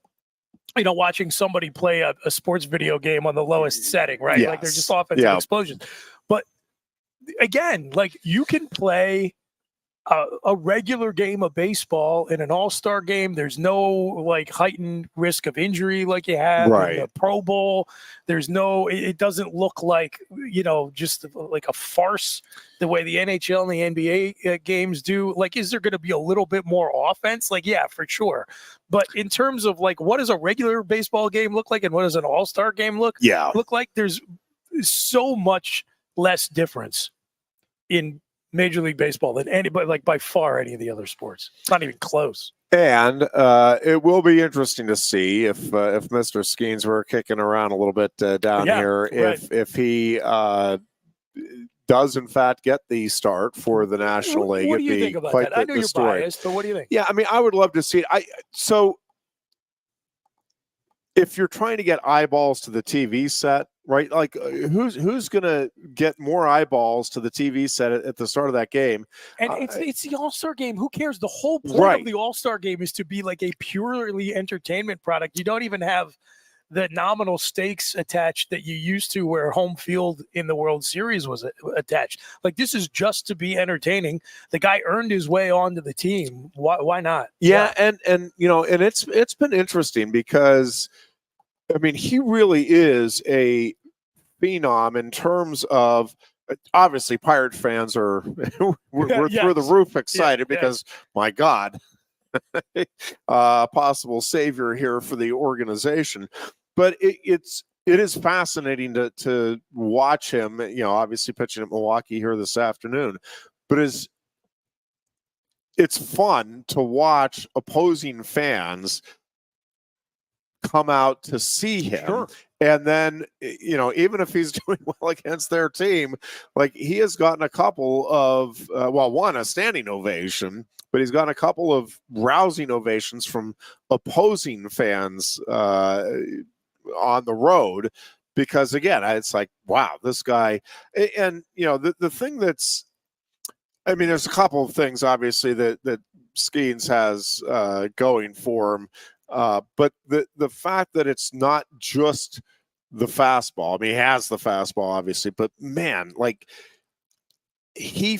watching somebody play a sports video game on the lowest setting, right? Yes. Like they're just offensive explosions. But again, like you can play a regular game of baseball in an All-Star game. There's no like heightened risk of injury like you have in the Pro Bowl. There's no, it doesn't look like, just like a farce the way the NHL and the NBA games do. Like, is there going to be a little bit more offense? Like, yeah, for sure. But in terms of like, what does a regular baseball game look like and what does an All-Star game look like? There's so much less difference in Major League Baseball than anybody, like by far any of the other sports. It's not even close. And it will be interesting to see if Mr. Skeens were kicking around a little bit down here, if he does in fact get the start for the National League. What do you think about that? I know you're biased, but what do you think? Yeah, I mean, I would love to see it. So if you're trying to get eyeballs to the TV set, right? Like who's going to get more eyeballs to the TV set at the start of that game? And it's the All-Star game. Who cares? The whole point of the All-Star game is to be like a purely entertainment product. You don't even have the nominal stakes attached that you used to where home field in the World Series was attached. Like this is just to be entertaining. The guy earned his way onto the team. Why not? Yeah. And it's been interesting because I mean, he really is a phenom in terms of, obviously Pirate fans are we're through the roof excited because my God, possible savior here for the organization. But it is fascinating to watch him, obviously pitching at Milwaukee here this afternoon, but it's fun to watch opposing fans come out to see him. Sure. And then, even if he's doing well against their team, like he has gotten a couple of, one, a standing ovation, but he's gotten a couple of rousing ovations from opposing fans on the road because, again, it's like, wow, this guy. And, the thing that's, I mean, there's a couple of things, obviously, that Skeens has going for him. But the fact that it's not just the fastball. I mean, he has the fastball, obviously, but man, like he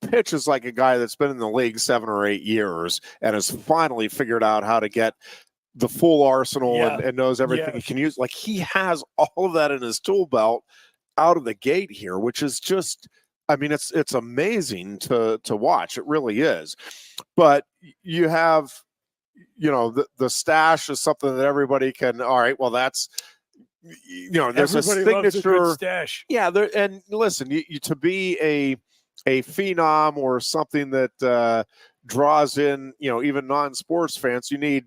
pitches like a guy that's been in the league 7 or 8 years and has finally figured out how to get the full arsenal and knows everything he can use. Like, he has all of that in his tool belt out of the gate here, which is just, I mean, it's amazing to watch. It really is. But you have, you know, the stash is something that everybody can, all right, well, that's, you know, there's Everybody a signature loves a good stash. Yeah, and listen, you to be a phenom or something that draws in, you know, even non-sports fans, you need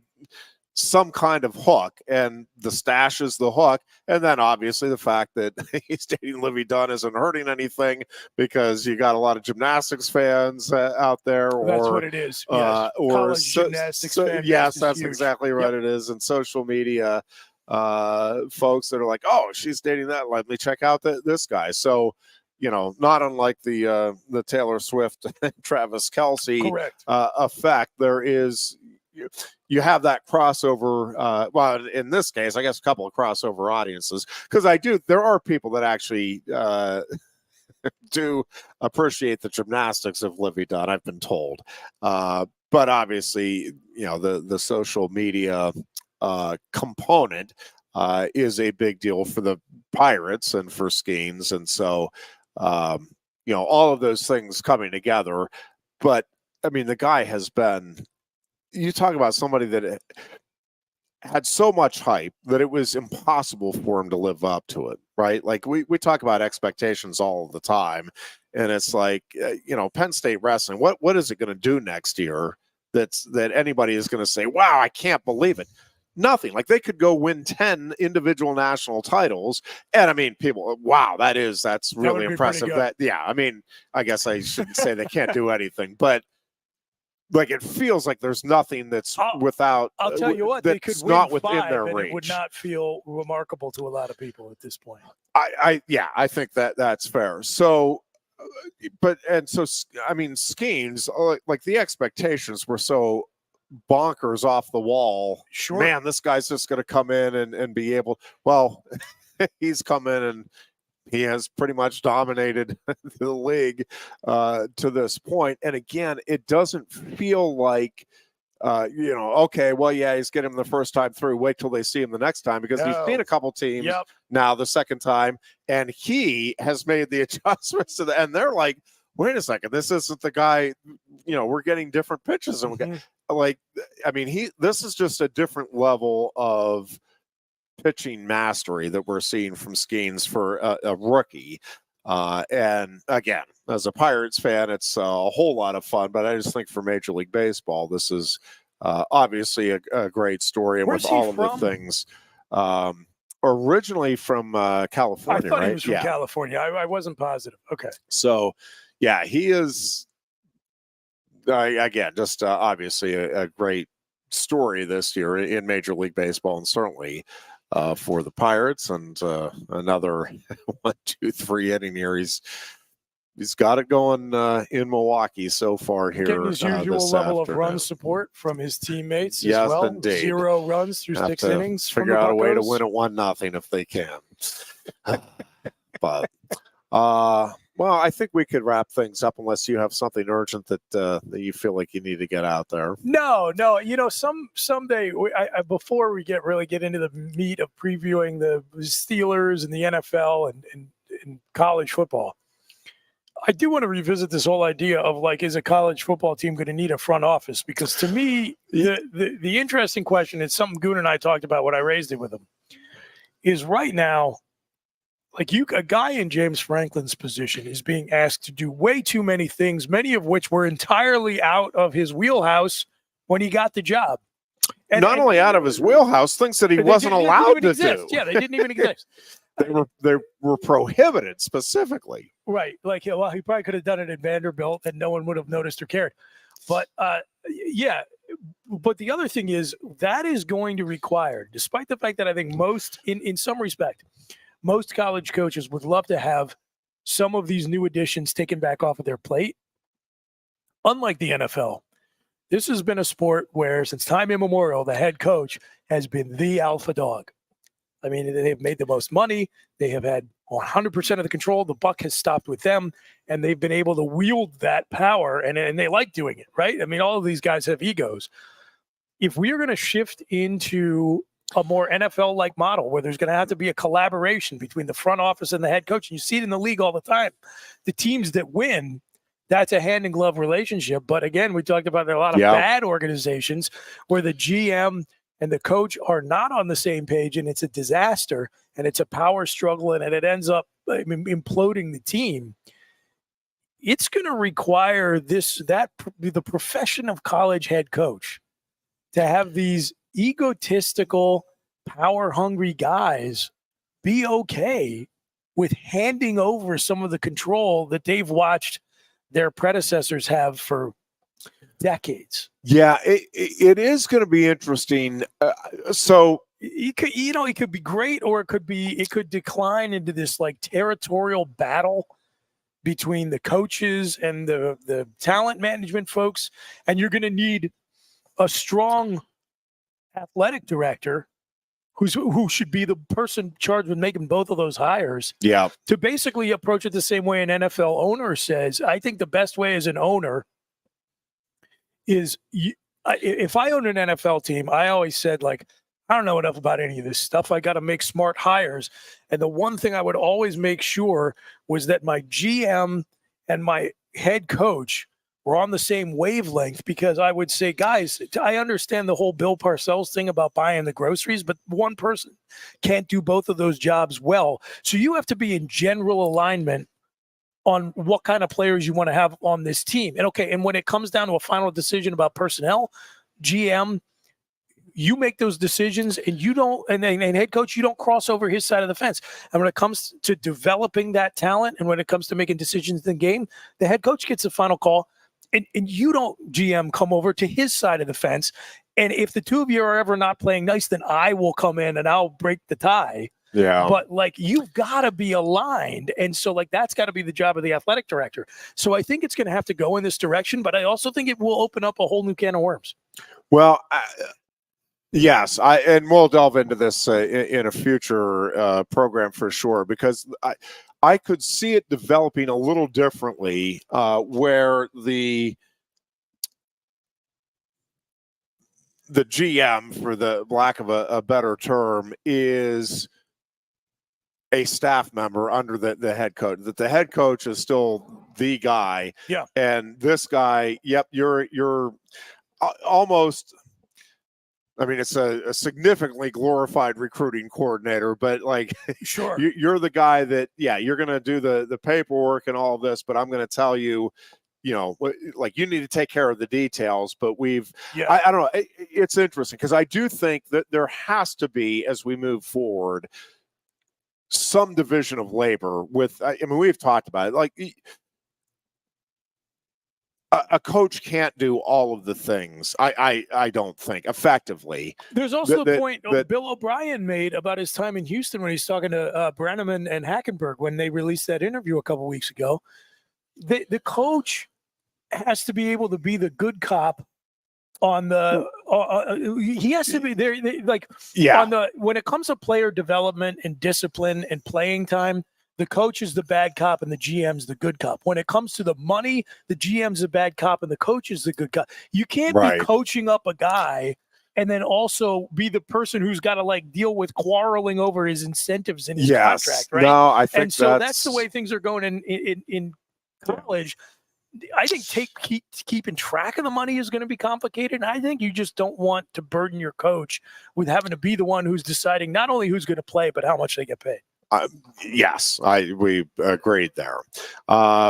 some kind of hook, and the stash is the hook. And then obviously the fact that he's dating Livy Dunn isn't hurting anything, because you got a lot of gymnastics fans out there. That's what it is. Yes. Or college gymnastics fan yes, base is that's huge. exactly right. It is. And social media folks that are like, oh, she's dating that, let me check out this guy. So, you know, not unlike the Taylor Swift Travis Kelce effect, there is, you have that crossover. Well, in this case, I guess a couple of crossover audiences, because there are people that actually do appreciate the gymnastics of Livy Dunn, I've been told. But obviously, you know, the social media component is a big deal for the Pirates and for Skeens. And so, you know, all of those things coming together. But, I mean, the guy has been, you talk about somebody that had so much hype that it was impossible for him to live up to it, right? Like, we talk about expectations all the time, and it's like, you know, Penn State wrestling, what is it going to do next year that anybody is going to say, wow, I can't believe it? Nothing. Like, they could go win 10 individual national titles, and I mean, people, wow, that's really impressive. I mean, I guess I shouldn't say they can't do anything, but like, it feels like there's nothing that's without. I'll tell you what, they could win not within 5, their and range. it would not feel remarkable to a lot of people at this point. I think that's fair. So, I mean, Skeens, like the expectations were so bonkers off the wall. Sure, man, this guy's just going to come in and be able. Well, he's come in and he has pretty much dominated the league to this point. And again, it doesn't feel like, you know, okay, well, yeah, he's getting him the first time through. Wait till they see him the next time, because he's seen a couple teams now the second time, and he has made the adjustments to and they're like, wait a second, this isn't the guy, you know, we're getting different pitches. And like, I mean, this is just a different level of pitching mastery that we're seeing from Skeens for a rookie. And again, as a Pirates fan, it's a whole lot of fun, but I just think for Major League Baseball, this is obviously a great story. And Where's with all he of from? the things, originally from California, I thought right? he was from California. I wasn't positive. Okay. So, yeah, he is, again, just obviously a great story this year in Major League Baseball, and certainly for the Pirates. And another 1, 2, 3 inning here. He's got it going in Milwaukee so far here. Getting his usual level of run support from his teammates yes, as well. Indeed. 0 runs through 6 innings. Figure out a way to win it 1-0 if they can. But well, I think we could wrap things up unless you have something urgent that you feel like you need to get out there. No. You know, someday before we get into the meat of previewing the Steelers and the NFL and college football, I do want to revisit this whole idea of, like, is a college football team going to need a front office? Because to me, the interesting question, it's something Goon and I talked about when I raised it with him, is right now, like, a guy in James Franklin's position is being asked to do way too many things, many of which were entirely out of his wheelhouse when he got the job. And not only out of his wheelhouse, things that he wasn't allowed to do. Yeah, they didn't even exist. They were prohibited specifically. Right. Like, well, he probably could have done it at Vanderbilt and no one would have noticed or cared. But yeah. But the other thing is that is going to require, despite the fact that I think most, in some respect, most college coaches would love to have some of these new additions taken back off of their plate. Unlike the NFL, this has been a sport where, since time immemorial, the head coach has been the alpha dog. I mean, they've made the most money. They have had 100% of the control. The buck has stopped with them, and they've been able to wield that power, and they like doing it, right? I mean, all of these guys have egos. If we are going to shift into a more NFL-like model where there's going to have to be a collaboration between the front office and the head coach, and you see it in the league all the time, the teams that win, that's a hand-in-glove relationship. But again, we talked about there are a lot of bad organizations where the GM and the coach are not on the same page, and it's a disaster, and it's a power struggle, and it ends up imploding the team. It's going to require the profession of college head coach to have these egotistical, power-hungry guys be okay with handing over some of the control that they've watched their predecessors have for decades. Yeah, it is going to be interesting. So it could be great, or it could decline into this like territorial battle between the coaches and the talent management folks. And you're going to need a strong athletic director who should be the person charged with making both of those hires. Yeah. To basically approach it the same way an NFL owner says. I think the best way as an owner is if I own an NFL team, I always said, like, I don't know enough about any of this stuff. I got to make smart hires. And the one thing I would always make sure was that my GM and my head coach were on the same wavelength, because I would say, guys, I understand the whole Bill Parcells thing about buying the groceries, but one person can't do both of those jobs well. So you have to be in general alignment on what kind of players you want to have on this team. And when it comes down to a final decision about personnel, GM, you make those decisions, and you don't, and head coach, you don't cross over his side of the fence. And when it comes to developing that talent, and when it comes to making decisions in the game, the head coach gets the final call, and you don't, GM, come over to his side of the fence. And if the two of you are ever not playing nice, then I will come in and I'll break the tie. Yeah. But like, you've got to be aligned. And so like, that's got to be the job of the athletic director. So I think it's going to have to go in this direction, but I also think it will open up a whole new can of worms. Well, yes, and we'll delve into this in a future program for sure, because I could see it developing a little differently, where the GM, for the lack of a better term, is a staff member under the head coach. That the head coach is still the guy. Yeah. And this guy, yep, you're almost. I mean, it's a significantly glorified recruiting coordinator, but like, sure, you're the guy that, you're going to do the paperwork and all of this, but I'm going to tell you, like, you need to take care of the details. But I don't know. It's interesting, because I do think that there has to be, as we move forward, some division of labor with, I mean, we've talked about it, like, a coach can't do all of the things, I don't think, effectively. There's also the point Bill O'Brien made about his time in Houston when he's talking to Brenneman and Hackenberg when they released that interview a couple weeks ago. The coach has to be able to be the good cop on the he has to be there, on the, when it comes to player development and discipline and playing time, the coach is the bad cop and the GM's the good cop. When it comes to the money, the GM's the bad cop and the coach is the good cop. You can't be coaching up a guy and then also be the person who's got to like deal with quarreling over his incentives in his contract, right? No, I think, and so that's the way things are going in college. I think keeping track of the money is going to be complicated. And I think you just don't want to burden your coach with having to be the one who's deciding not only who's going to play, but how much they get paid. Yes, we agreed there.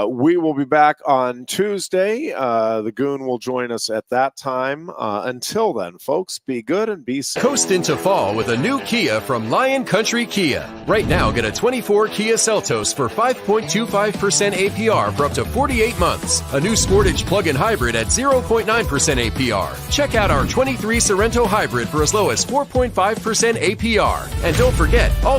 We will be back on Tuesday. The Goon will join us at that time. Until then, folks, be good and be safe. Coast into fall with a new Kia from Lion Country Kia. Right now, get a 24 Kia Seltos for 5.25% APR for up to 48 months. A new Sportage plug-in hybrid at 0.9% APR. Check out our 23 Sorrento hybrid for as low as 4.5% APR. And don't forget, all